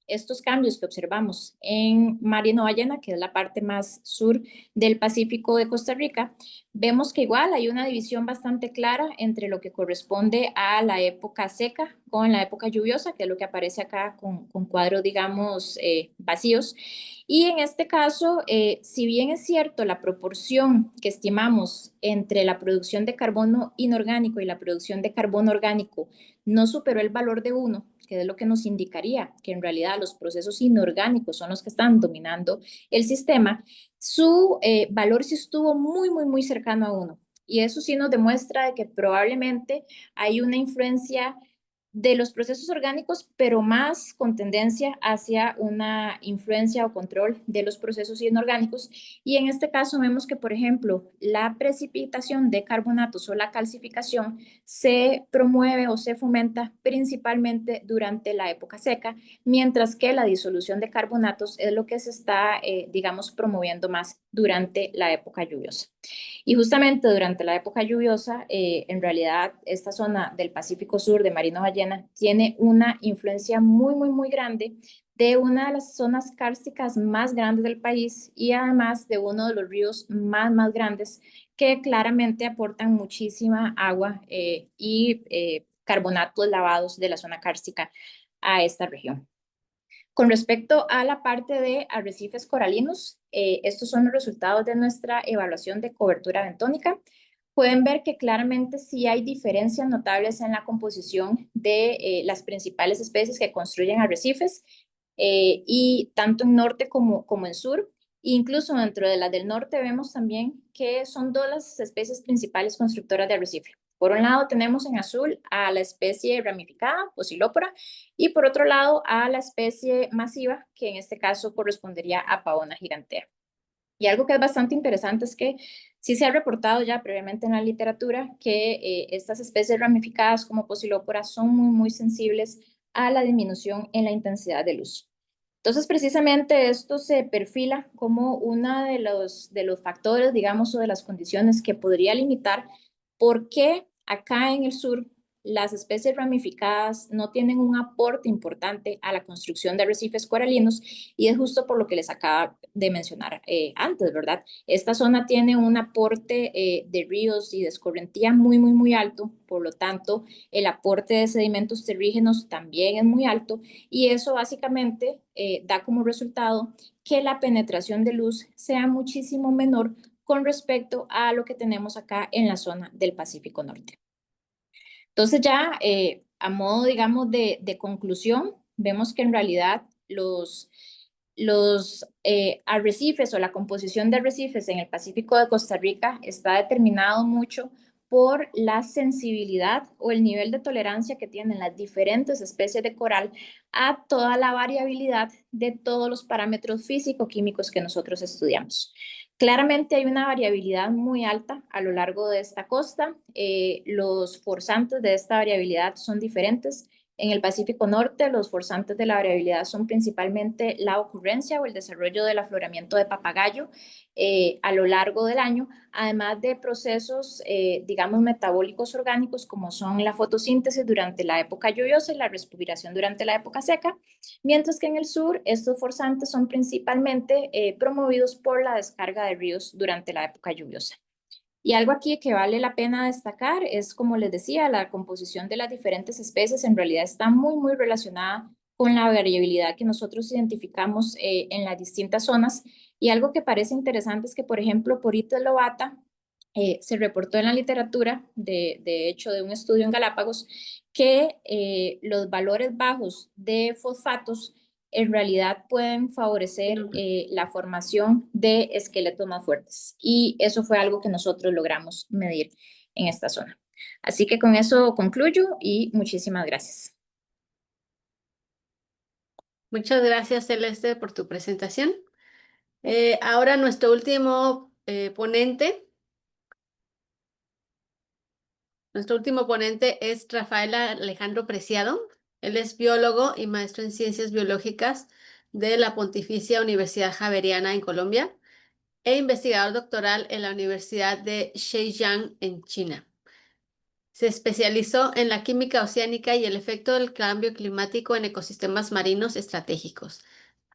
estos cambios que observamos en Mar y Nueva Ballena, que es la parte más sur del Pacífico de Costa Rica, vemos que igual hay una división bastante clara entre lo que corresponde a la época seca con la época lluviosa, que es lo que aparece acá con cuadros, digamos, vacíos. Y en este caso, si bien es cierto la proporción que estimamos entre la producción de carbono inorgánico y la producción de carbono orgánico no superó el valor de 1, que es lo que nos indicaría que en realidad los procesos inorgánicos son los que están dominando el sistema, su valor sí estuvo muy cercano a 1. Y eso sí nos demuestra de que probablemente hay una influencia de los procesos orgánicos, pero más con tendencia hacia una influencia o control de los procesos inorgánicos. Y en este caso vemos que, por ejemplo, la precipitación de carbonatos o la calcificación se promueve o se fomenta principalmente durante la época seca, mientras que la disolución de carbonatos es lo que se está, digamos, promoviendo más durante la época lluviosa. Y justamente durante la época lluviosa, en realidad, esta zona del Pacífico Sur de Marino Ballena tiene una influencia muy, muy, muy grande de una de las zonas kársticas más grandes del país y además de uno de los ríos más grandes que claramente aportan muchísima agua y carbonatos lavados de la zona kárstica a esta región. Con respecto a la parte de arrecifes coralinos, estos son los resultados de nuestra evaluación de cobertura bentónica. Pueden ver que claramente sí hay diferencias notables en la composición de las principales especies que construyen arrecifes, y tanto en norte como en sur. Incluso dentro de las del norte vemos también que son dos las especies principales constructoras de arrecife. Por un lado tenemos en azul a la especie ramificada, Posilopora, y por otro lado a la especie masiva, que en este caso correspondería a Paona gigantea. Y algo que es bastante interesante es que sí se ha reportado ya previamente en la literatura que estas especies ramificadas como Posilopora son muy sensibles a la disminución en la intensidad de luz. Entonces, precisamente esto se perfila como uno de los factores, digamos, o de las condiciones que podría limitar por qué acá en el sur las especies ramificadas no tienen un aporte importante a la construcción de arrecifes coralinos, y es justo por lo que les acaba de mencionar antes, ¿verdad? Esta zona tiene un aporte de ríos y de escorrentía muy alto, por lo tanto, el aporte de sedimentos terrígenos también es muy alto, y eso básicamente da como resultado que la penetración de luz sea muchísimo menor con respecto a lo que tenemos acá en la zona del Pacífico Norte. Entonces ya a modo, digamos, de conclusión, vemos que en realidad los arrecifes o la composición de arrecifes en el Pacífico de Costa Rica está determinado mucho por la sensibilidad o el nivel de tolerancia que tienen las diferentes especies de coral a toda la variabilidad de todos los parámetros físico-químicos que nosotros estudiamos. Claramente hay una variabilidad muy alta a lo largo de esta costa. Los forzantes de esta variabilidad son diferentes. En el Pacífico Norte, los forzantes de la variabilidad son principalmente la ocurrencia o el desarrollo del afloramiento de papagayo a lo largo del año, además de procesos, digamos, metabólicos orgánicos como son la fotosíntesis durante la época lluviosa y la respiración durante la época seca, mientras que en el sur estos forzantes son principalmente promovidos por la descarga de ríos durante la época lluviosa. Y algo aquí que vale la pena destacar es, como les decía, la composición de las diferentes especies en realidad está muy relacionada con la variabilidad que nosotros identificamos en las distintas zonas. Y algo que parece interesante es que, por ejemplo, Porites lobata se reportó en la literatura, de hecho, de un estudio en Galápagos, que los valores bajos de fosfatos en realidad pueden favorecer la formación de esqueletos más fuertes. Y eso fue algo que nosotros logramos medir en esta zona. Así que con eso concluyo y muchísimas gracias. Muchas gracias, Celeste, por tu presentación. Ahora nuestro último ponente. Nuestro último ponente es Rafael Alejandro Preciado. Él es biólogo y maestro en ciencias biológicas de la Pontificia Universidad Javeriana en Colombia e investigador doctoral en la Universidad de Zhejiang en China. Se especializó en la química oceánica y el efecto del cambio climático en ecosistemas marinos estratégicos.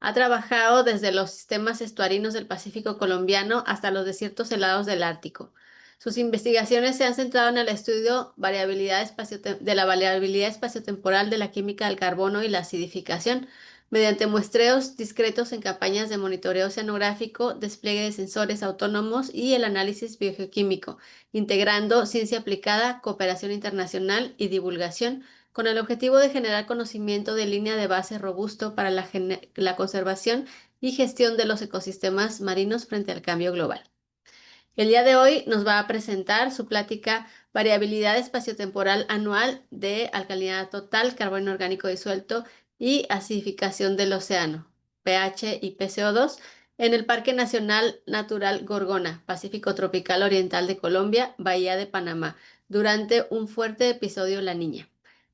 Ha trabajado desde los sistemas estuarinos del Pacífico colombiano hasta los desiertos helados del Ártico. Sus investigaciones se han centrado en el estudio de la variabilidad espaciotemporal de la química del carbono y la acidificación, mediante muestreos discretos en campañas de monitoreo oceanográfico, despliegue de sensores autónomos y el análisis biogeoquímico, integrando ciencia aplicada, cooperación internacional y divulgación, con el objetivo de generar conocimiento de línea de base robusto para la conservación y gestión de los ecosistemas marinos frente al cambio global. El día de hoy nos va a presentar su plática Variabilidad espaciotemporal anual de alcalinidad total, carbono orgánico disuelto y acidificación del océano, pH y PCO2, en el Parque Nacional Natural Gorgona, Pacífico Tropical Oriental de Colombia, Bahía de Panamá, durante un fuerte episodio La Niña.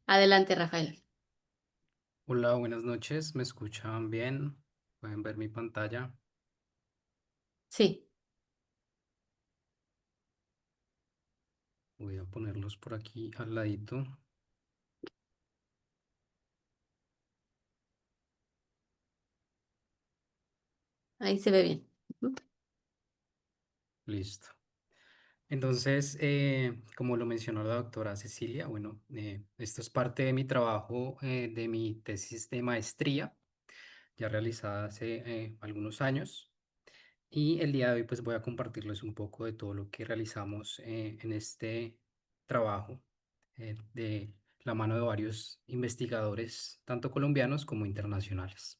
Adelante, Rafael. Hola, buenas noches. ¿Me escuchan bien? ¿Pueden ver mi pantalla? Sí. Voy a ponerlos por aquí al ladito. Ahí se ve bien. Listo. Entonces, como lo mencionó la doctora Cecilia, bueno, esto es parte de mi trabajo, de mi tesis de maestría, ya realizada hace algunos años. Y el día de hoy pues voy a compartirles un poco de todo lo que realizamos en este trabajo de la mano de varios investigadores, tanto colombianos como internacionales.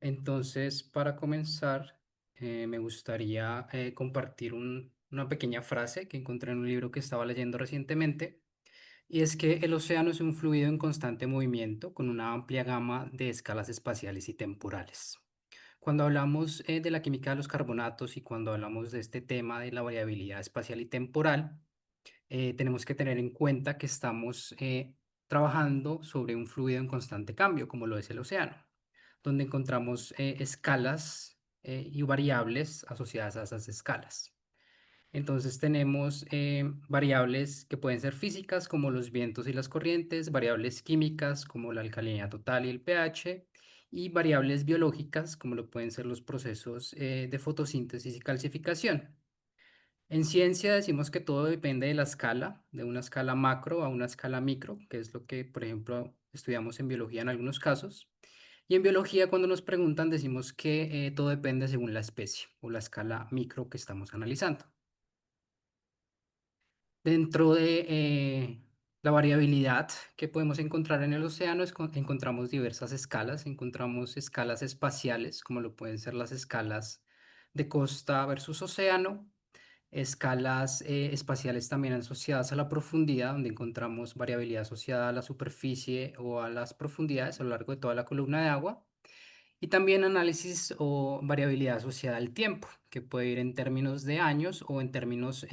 Entonces, para comenzar, me gustaría compartir una pequeña frase que encontré en un libro que estaba leyendo recientemente, y es que el océano es un fluido en constante movimiento con una amplia gama de escalas espaciales y temporales. Cuando hablamos de la química de los carbonatos y cuando hablamos de este tema de la variabilidad espacial y temporal, tenemos que tener en cuenta que estamos trabajando sobre un fluido en constante cambio, como lo es el océano, donde encontramos escalas y variables asociadas a esas escalas. Entonces tenemos variables que pueden ser físicas como los vientos y las corrientes, variables químicas como la alcalinidad total y el pH, y variables biológicas como lo pueden ser los procesos de fotosíntesis y calcificación. En ciencia decimos que todo depende de la escala, de una escala macro a una escala micro, que es lo que, por ejemplo, estudiamos en biología en algunos casos. Y en biología, cuando nos preguntan, decimos que todo depende según la especie o la escala micro que estamos analizando. Dentro de la variabilidad que podemos encontrar en el océano, encontramos diversas escalas, encontramos escalas espaciales, como lo pueden ser las escalas de costa versus océano, escalas espaciales también asociadas a la profundidad, donde encontramos variabilidad asociada a la superficie o a las profundidades a lo largo de toda la columna de agua. Y también análisis o variabilidad asociada al tiempo, que puede ir en términos de años o en términos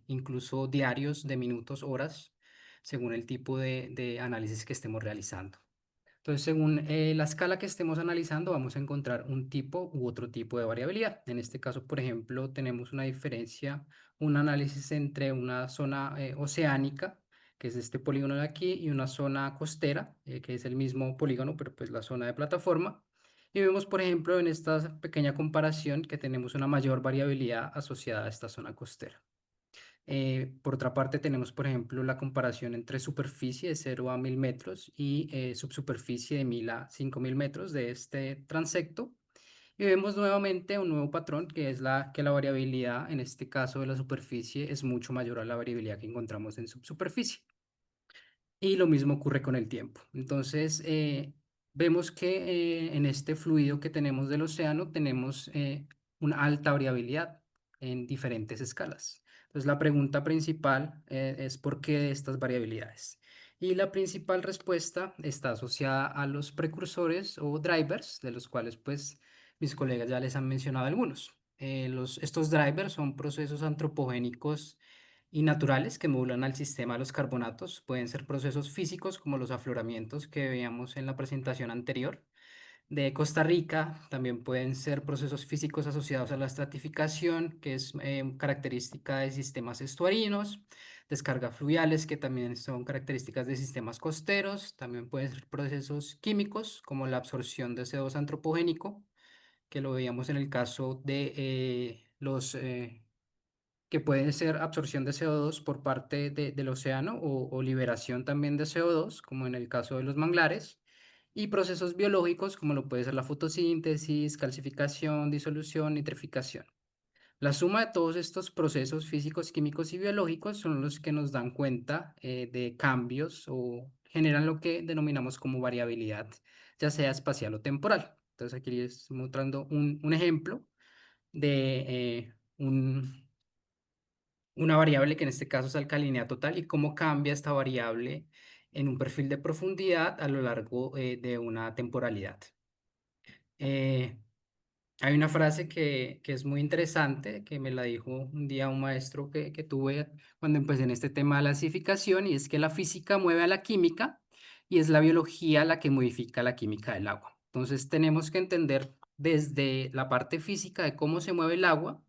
incluso diarios, de minutos, horas, según el tipo de análisis que estemos realizando. Entonces, según la escala que estemos analizando, vamos a encontrar un tipo u otro tipo de variabilidad. En este caso, por ejemplo, tenemos una diferencia, un análisis entre una zona oceánica, que es este polígono de aquí, y una zona costera, que es el mismo polígono, pero pues la zona de plataforma. Y vemos, por ejemplo, en esta pequeña comparación que tenemos una mayor variabilidad asociada a esta zona costera. Por otra parte, tenemos, por ejemplo, la comparación entre superficie de 0 a 1000 metros y subsuperficie de 1000 a 5000 metros de este transecto. Y vemos nuevamente un nuevo patrón que es que la variabilidad, en este caso de la superficie, es mucho mayor a la variabilidad que encontramos en subsuperficie. Y lo mismo ocurre con el tiempo. Entonces, vemos que en este fluido que tenemos del océano tenemos una alta variabilidad en diferentes escalas. Entonces, la pregunta principal es ¿por qué de estas variabilidades? Y la principal respuesta está asociada a los precursores o drivers, de los cuales pues mis colegas ya les han mencionado algunos. Estos drivers son procesos antropogénicos y naturales que modulan al sistema de los carbonatos. Pueden ser procesos físicos como los afloramientos que veíamos en la presentación anterior de Costa Rica. También pueden ser procesos físicos asociados a la estratificación, que es característica de sistemas estuarinos, descargas fluviales, que también son características de sistemas costeros. También pueden ser procesos químicos como la absorción de CO2 antropogénico, que lo veíamos en el caso de los que puede ser absorción de CO2 por parte del océano o liberación también de CO2, como en el caso de los manglares, y procesos biológicos, como lo puede ser la fotosíntesis, calcificación, disolución, nitrificación. La suma de todos estos procesos físicos, químicos y biológicos son los que nos dan cuenta de cambios o generan lo que denominamos como variabilidad, ya sea espacial o temporal. Entonces aquí les estoy mostrando un ejemplo de una variable que en este caso es alcalinidad total y cómo cambia esta variable en un perfil de profundidad a lo largo de una temporalidad. Eh, Hay una frase que es muy interesante, que me la dijo un día un maestro que tuve cuando empecé en este tema de la acidificación, y es que la física mueve a la química y es la biología la que modifica la química del agua. Entonces tenemos que entender desde la parte física de cómo se mueve el agua,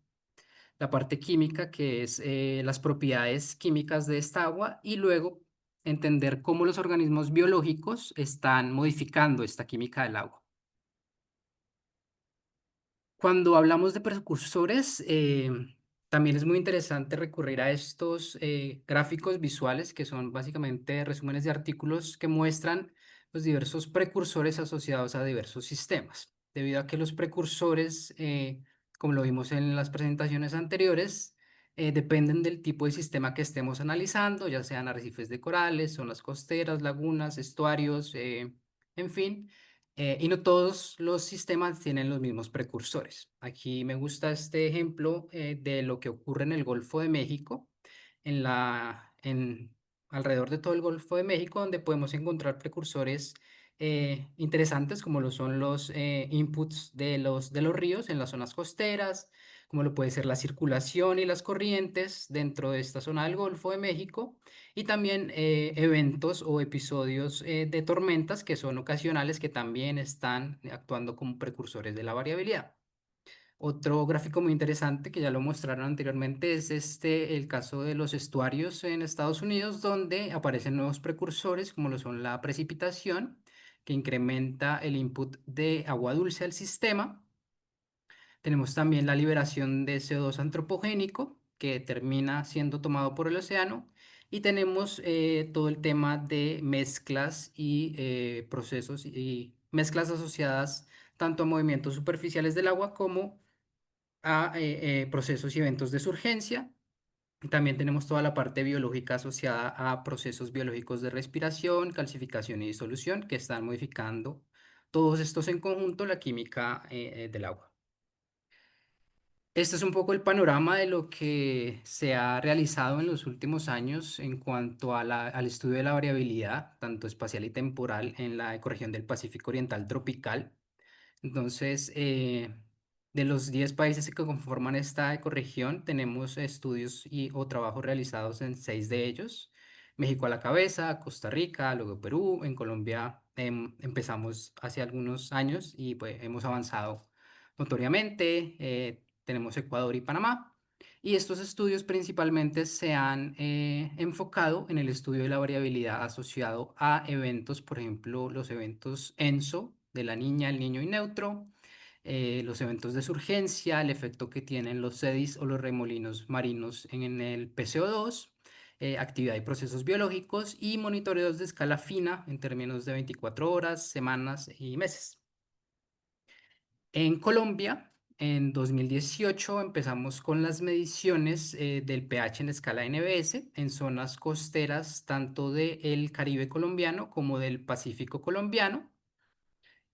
la parte química, que es las propiedades químicas de esta agua, y luego entender cómo los organismos biológicos están modificando esta química del agua. Cuando hablamos de precursores, también es muy interesante recurrir a estos gráficos visuales, que son básicamente resúmenes de artículos que muestran los diversos precursores asociados a diversos sistemas. Debido a que los precursores, como lo vimos en las presentaciones anteriores, dependen del tipo de sistema que estemos analizando, ya sean arrecifes de corales, zonas costeras, lagunas, estuarios, en fin. Y no todos los sistemas tienen los mismos precursores. Aquí me gusta este ejemplo de lo que ocurre en el Golfo de México, alrededor de todo el Golfo de México, donde podemos encontrar precursores interesantes, como lo son los inputs de los ríos en las zonas costeras, como lo puede ser la circulación y las corrientes dentro de esta zona del Golfo de México, y también eventos o episodios de tormentas que son ocasionales, que también están actuando como precursores de la variabilidad. Otro gráfico muy interesante que ya lo mostraron anteriormente es el caso de los estuarios en Estados Unidos, donde aparecen nuevos precursores como lo son la precipitación, que incrementa el input de agua dulce al sistema. Tenemos también la liberación de CO2 antropogénico, que termina siendo tomado por el océano. Y tenemos todo el tema de mezclas y procesos y mezclas asociadas tanto a movimientos superficiales del agua como a procesos y eventos de surgencia. También tenemos toda la parte biológica asociada a procesos biológicos de respiración, calcificación y disolución, que están modificando todos estos en conjunto la química del agua. Este es un poco el panorama de lo que se ha realizado en los últimos años en cuanto al estudio de la variabilidad, tanto espacial y temporal, en la ecorregión del Pacífico Oriental tropical. Entonces, de los 10 países que conforman esta ecorregión, tenemos estudios o trabajos realizados en 6 de ellos. México a la cabeza, Costa Rica, luego Perú. En Colombia empezamos hace algunos años y pues hemos avanzado notoriamente. Tenemos Ecuador y Panamá. Y estos estudios principalmente se han enfocado en el estudio de la variabilidad asociado a eventos, por ejemplo, los eventos ENSO de la niña, el niño y neutro, los eventos de surgencia, el efecto que tienen los sedis o los remolinos marinos en el PCO2, actividad y procesos biológicos, y monitoreos de escala fina en términos de 24 horas, semanas y meses. En Colombia, en 2018 empezamos con las mediciones del pH en escala NBS en zonas costeras tanto del Caribe colombiano como del Pacífico colombiano.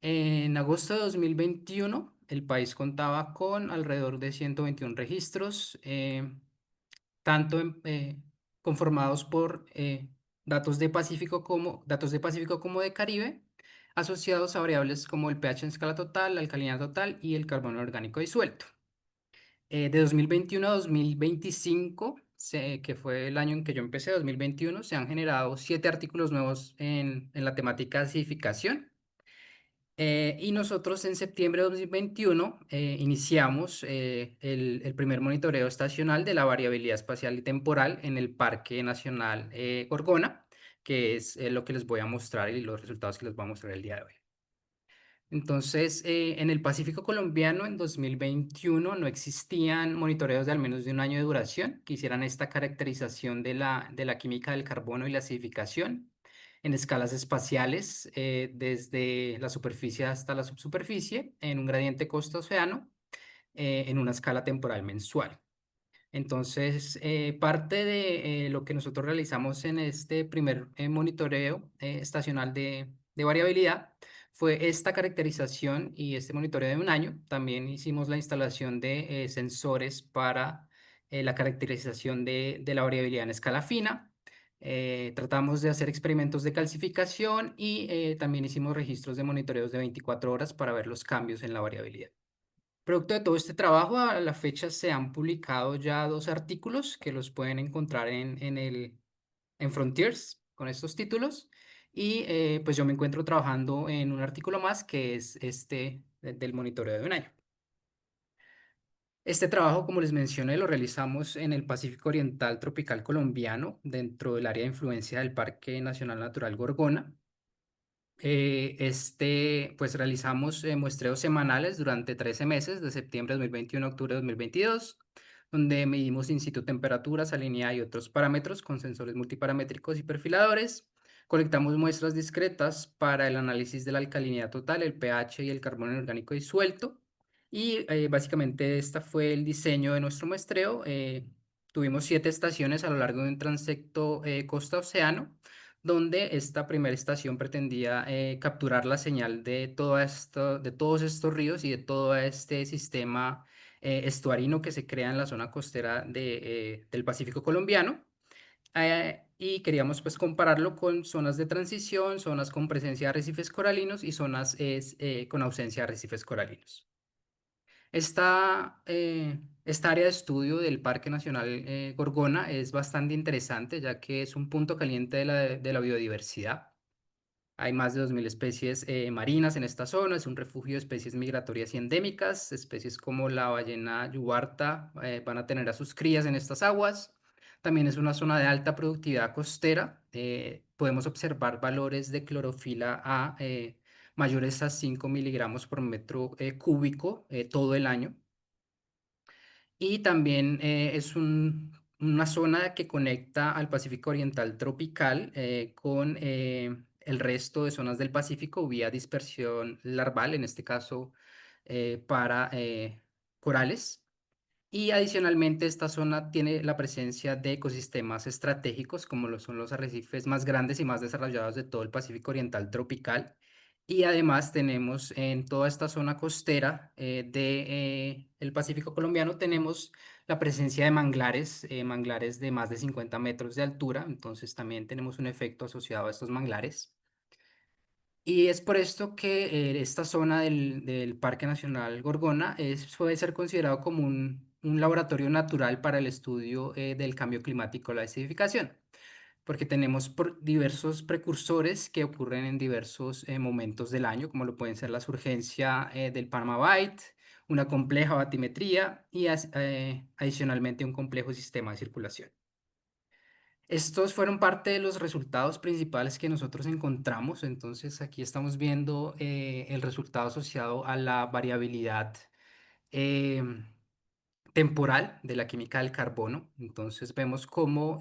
En agosto de 2021, el país contaba con alrededor de 121 registros, tanto conformados por datos de Pacífico como de Caribe, asociados a variables como el pH en escala total, la alcalinidad total y el carbono orgánico disuelto. De 2021 a 2025, que fue el año en que yo empecé, 2021, se han generado 7 artículos nuevos en la temática de acidificación. Y nosotros en septiembre de 2021 iniciamos el primer monitoreo estacional de la variabilidad espacial y temporal en el Parque Nacional Gorgona, que es lo que les voy a mostrar y los resultados que les voy a mostrar el día de hoy. Entonces, en el Pacífico colombiano en 2021 no existían monitoreos de al menos de un año de duración que hicieran esta caracterización de la química del carbono y la acidificación en escalas espaciales, desde la superficie hasta la subsuperficie, en un gradiente costa-océano, en una escala temporal mensual. Entonces, parte de lo que nosotros realizamos en este primer monitoreo estacional de de variabilidad fue esta caracterización y este monitoreo de un año. También hicimos la instalación de sensores para la caracterización de la variabilidad en escala fina. Tratamos de hacer experimentos de calcificación y también hicimos registros de monitoreos de 24 horas para ver los cambios en la variabilidad. Producto de todo este trabajo, a la fecha se han publicado ya 2 artículos que los pueden encontrar en Frontiers con estos títulos. Y pues yo me encuentro trabajando en un artículo más que es este del monitoreo de un año. Este trabajo, como les mencioné, lo realizamos en el Pacífico Oriental Tropical Colombiano, dentro del área de influencia del Parque Nacional Natural Gorgona. Pues realizamos muestreos semanales durante 13 meses, de septiembre de 2021 a octubre de 2022, donde medimos in situ temperatura, salinidad y otros parámetros con sensores multiparamétricos y perfiladores. Colectamos muestras discretas para el análisis de la alcalinidad total, el pH y el carbono inorgánico disuelto. Y básicamente este fue el diseño de nuestro muestreo. Tuvimos 7 estaciones a lo largo de un transecto costa-océano, donde esta primera estación pretendía capturar la señal de de todos estos ríos y de todo este sistema estuarino que se crea en la zona costera del Pacífico colombiano. Y queríamos pues compararlo con zonas de transición, zonas con presencia de arrecifes coralinos y zonas con ausencia de arrecifes coralinos. Esta área de estudio del Parque Nacional Gorgona es bastante interesante, ya que es un punto caliente de la biodiversidad. Hay más de 2.000 especies marinas en esta zona. Es un refugio de especies migratorias y endémicas. Especies como la ballena yubarta van a tener a sus crías en estas aguas. También es una zona de alta productividad costera. Podemos observar valores de clorofila mayores a 5 miligramos por metro cúbico todo el año. Y también es una zona que conecta al Pacífico Oriental tropical con el resto de zonas del Pacífico vía dispersión larval, en este caso para corales. Y adicionalmente esta zona tiene la presencia de ecosistemas estratégicos como lo son los arrecifes más grandes y más desarrollados de todo el Pacífico Oriental tropical. Y además tenemos en toda esta zona costera del Pacífico colombiano tenemos la presencia de manglares, manglares de más de 50 metros de altura. Entonces también tenemos un efecto asociado a estos manglares. Y es por esto que esta zona del Parque Nacional Gorgona puede ser considerado como un laboratorio natural para el estudio del cambio climático, la desertificación, porque tenemos diversos precursores que ocurren en diversos momentos del año, como lo pueden ser la surgencia del Panama Bight, una compleja batimetría y adicionalmente un complejo sistema de circulación. Estos fueron parte de los resultados principales que nosotros encontramos. Entonces, aquí estamos viendo el resultado asociado a la variabilidad em, temporal de la química del carbono. Entonces, vemos cómo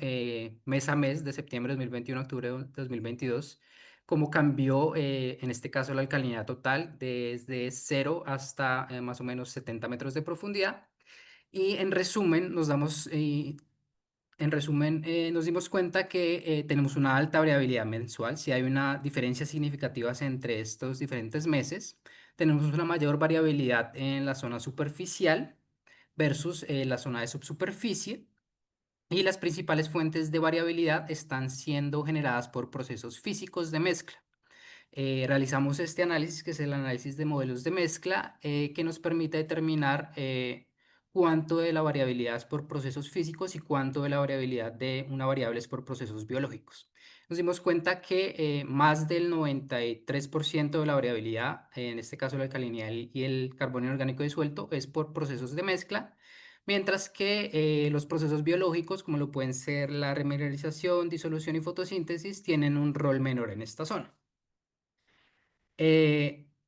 mes a mes, de septiembre de 2021 a octubre de 2022, cómo cambió, en este caso, la alcalinidad total desde 0 hasta más o menos 70 metros de profundidad. Y en resumen, nos dimos cuenta que tenemos una alta variabilidad mensual. Si hay una diferencia significativa entre estos diferentes meses, tenemos una mayor variabilidad en la zona superficial versus la zona de subsuperficie. Y las principales fuentes de variabilidad están siendo generadas por procesos físicos de mezcla. Realizamos este análisis, que es el análisis de modelos de mezcla, que nos permite determinar cuánto de la variabilidad es por procesos físicos y cuánto de la variabilidad de una variable es por procesos biológicos. Nos dimos cuenta que más del 93% de la variabilidad, en este caso la alcalinidad y el carbono orgánico disuelto, es por procesos de mezcla, mientras que los procesos biológicos, como lo pueden ser la remineralización, disolución y fotosíntesis, tienen un rol menor en esta zona.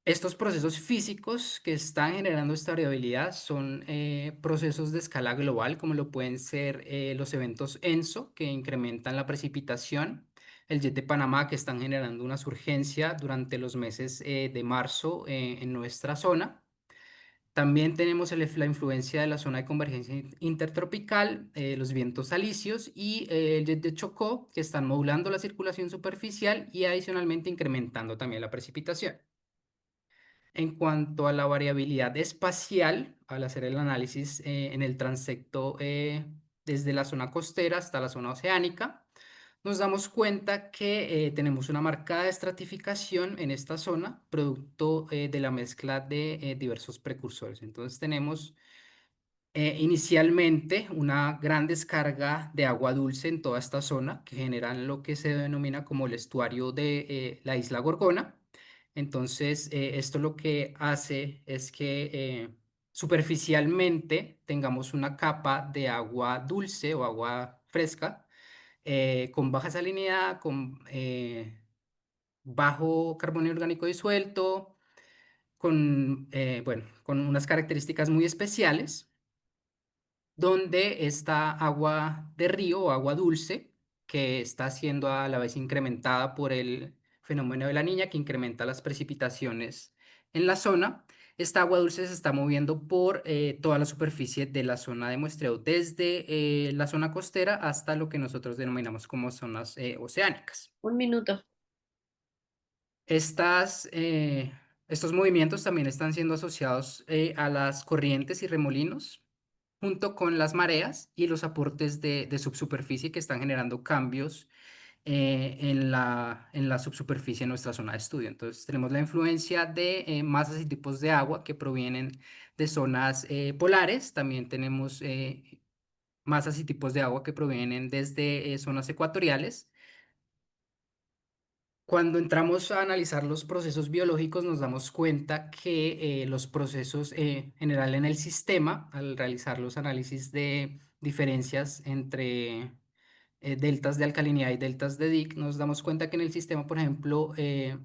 Estos procesos físicos que están generando esta variabilidad son procesos de escala global, como lo pueden ser los eventos ENSO, que incrementan la precipitación, el Jet de Panamá, que están generando una surgencia durante los meses de marzo en nuestra zona. También tenemos la influencia de la zona de convergencia intertropical, los vientos alisios y el jet de Chocó, que están modulando la circulación superficial y adicionalmente incrementando también la precipitación. En cuanto a la variabilidad espacial, al hacer el análisis en el transecto desde la zona costera hasta la zona oceánica, nos damos cuenta que tenemos una marcada estratificación en esta zona, producto de la mezcla de diversos precursores. Entonces tenemos inicialmente una gran descarga de agua dulce en toda esta zona, que generan lo que se denomina como el estuario de la isla Gorgona. Entonces, esto lo que hace es que superficialmente tengamos una capa de agua dulce o agua fresca con baja salinidad, con bajo carbono orgánico disuelto, bueno, con unas características muy especiales, donde esta agua de río o agua dulce, que está siendo a la vez incrementada por el fenómeno de la niña, que incrementa las precipitaciones en la zona. Esta agua dulce se está moviendo por toda la superficie de la zona de muestreo, desde la zona costera hasta lo que nosotros denominamos como zonas oceánicas. 1 minuto. Estos movimientos también están siendo asociados a las corrientes y remolinos, junto con las mareas y los aportes de subsuperficie que están generando cambios en la subsuperficie de nuestra zona de estudio. Entonces, tenemos la influencia de masas y tipos de agua que provienen de zonas polares. También tenemos masas y tipos de agua que provienen desde zonas ecuatoriales. Cuando entramos a analizar los procesos biológicos, nos damos cuenta que los procesos general en el sistema, al realizar los análisis de diferencias entre deltas de alcalinidad y deltas de Dick, nos damos cuenta que en el sistema, por ejemplo,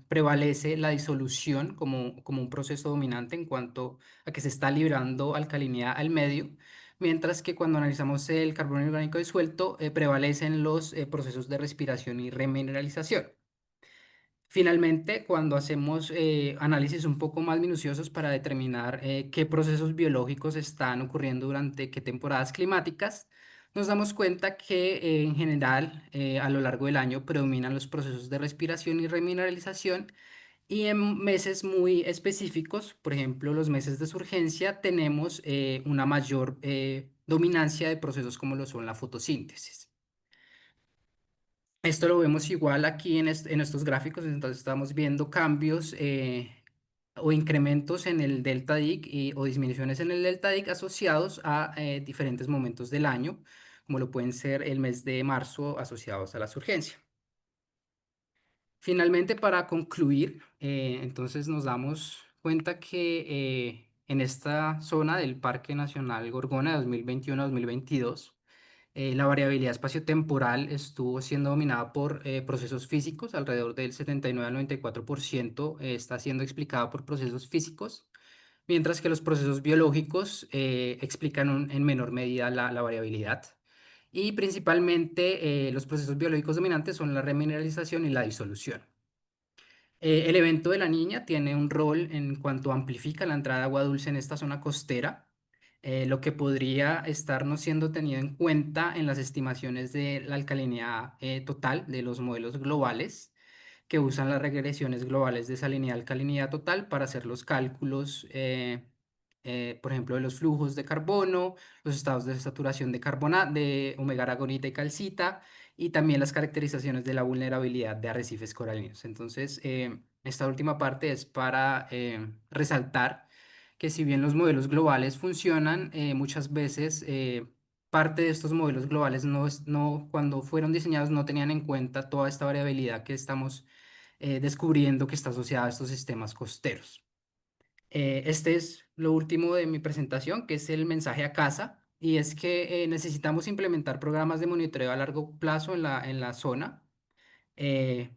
prevalece la disolución como un proceso dominante en cuanto a que se está librando alcalinidad al medio, mientras que cuando analizamos el carbono orgánico disuelto, prevalecen los procesos de respiración y remineralización. Finalmente, cuando hacemos análisis un poco más minuciosos para determinar qué procesos biológicos están ocurriendo durante qué temporadas climáticas, nos damos cuenta que en general a lo largo del año predominan los procesos de respiración y remineralización y en meses muy específicos, por ejemplo los meses de surgencia, tenemos una mayor dominancia de procesos como lo son la fotosíntesis. Esto lo vemos igual aquí en estos gráficos, entonces estamos viendo cambios o incrementos en el delta Dic o disminuciones en el delta Dic asociados a diferentes momentos del año, como lo pueden ser el mes de marzo asociados a la surgencia. Finalmente, para concluir, entonces nos damos cuenta que en esta zona del Parque Nacional Gorgona 2021-2022, la variabilidad espaciotemporal estuvo siendo dominada por procesos físicos, alrededor del 79 al 94% está siendo explicada por procesos físicos, mientras que los procesos biológicos explican en menor medida la variabilidad. Y principalmente los procesos biológicos dominantes son la remineralización y la disolución. El evento de la niña tiene un rol en cuanto amplifica la entrada de agua dulce en esta zona costera, lo que podría estarnos siendo tenido en cuenta en las estimaciones de la alcalinidad total de los modelos globales que usan las regresiones globales de salinidad-alcalinidad total para hacer los cálculos, por ejemplo, de los flujos de carbono, los estados de saturación de de omega aragonita y calcita, y también las caracterizaciones de la vulnerabilidad de arrecifes coralinos. Entonces, esta última parte es para resaltar que si bien los modelos globales funcionan, muchas veces parte de estos modelos globales cuando fueron diseñados no tenían en cuenta toda esta variabilidad que estamos descubriendo que está asociada a estos sistemas costeros. Este es lo último de mi presentación, que es el mensaje a casa, y es que necesitamos implementar programas de monitoreo a largo plazo en la zona, eh,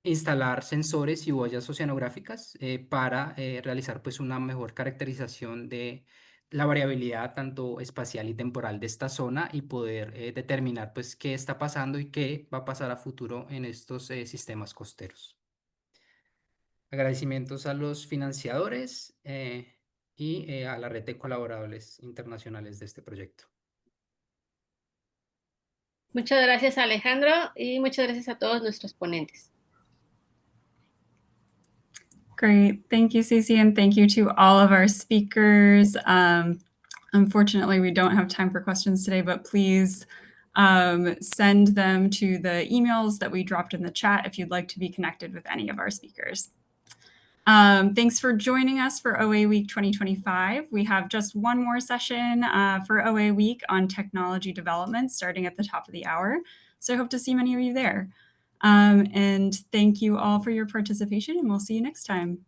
instalar sensores y boyas oceanográficas para realizar pues una mejor caracterización de la variabilidad tanto espacial y temporal de esta zona y poder determinar pues qué está pasando y qué va a pasar a futuro en estos sistemas costeros. Agradecimientos a los financiadores y a la red de colaboradores internacionales de este proyecto. Muchas gracias, Alejandro, y muchas gracias a todos nuestros ponentes. Great. Thank you, Cece, and thank you to all of our speakers. Unfortunately, we don't have time for questions today, but please send them to the emails that we dropped in the chat if you'd like to be connected with any of our speakers. Thanks for joining us for OA Week 2025. We have just one more session for OA Week on technology development starting at the top of the hour. So I hope to see many of you there. And thank you all for your participation, and we'll see you next time.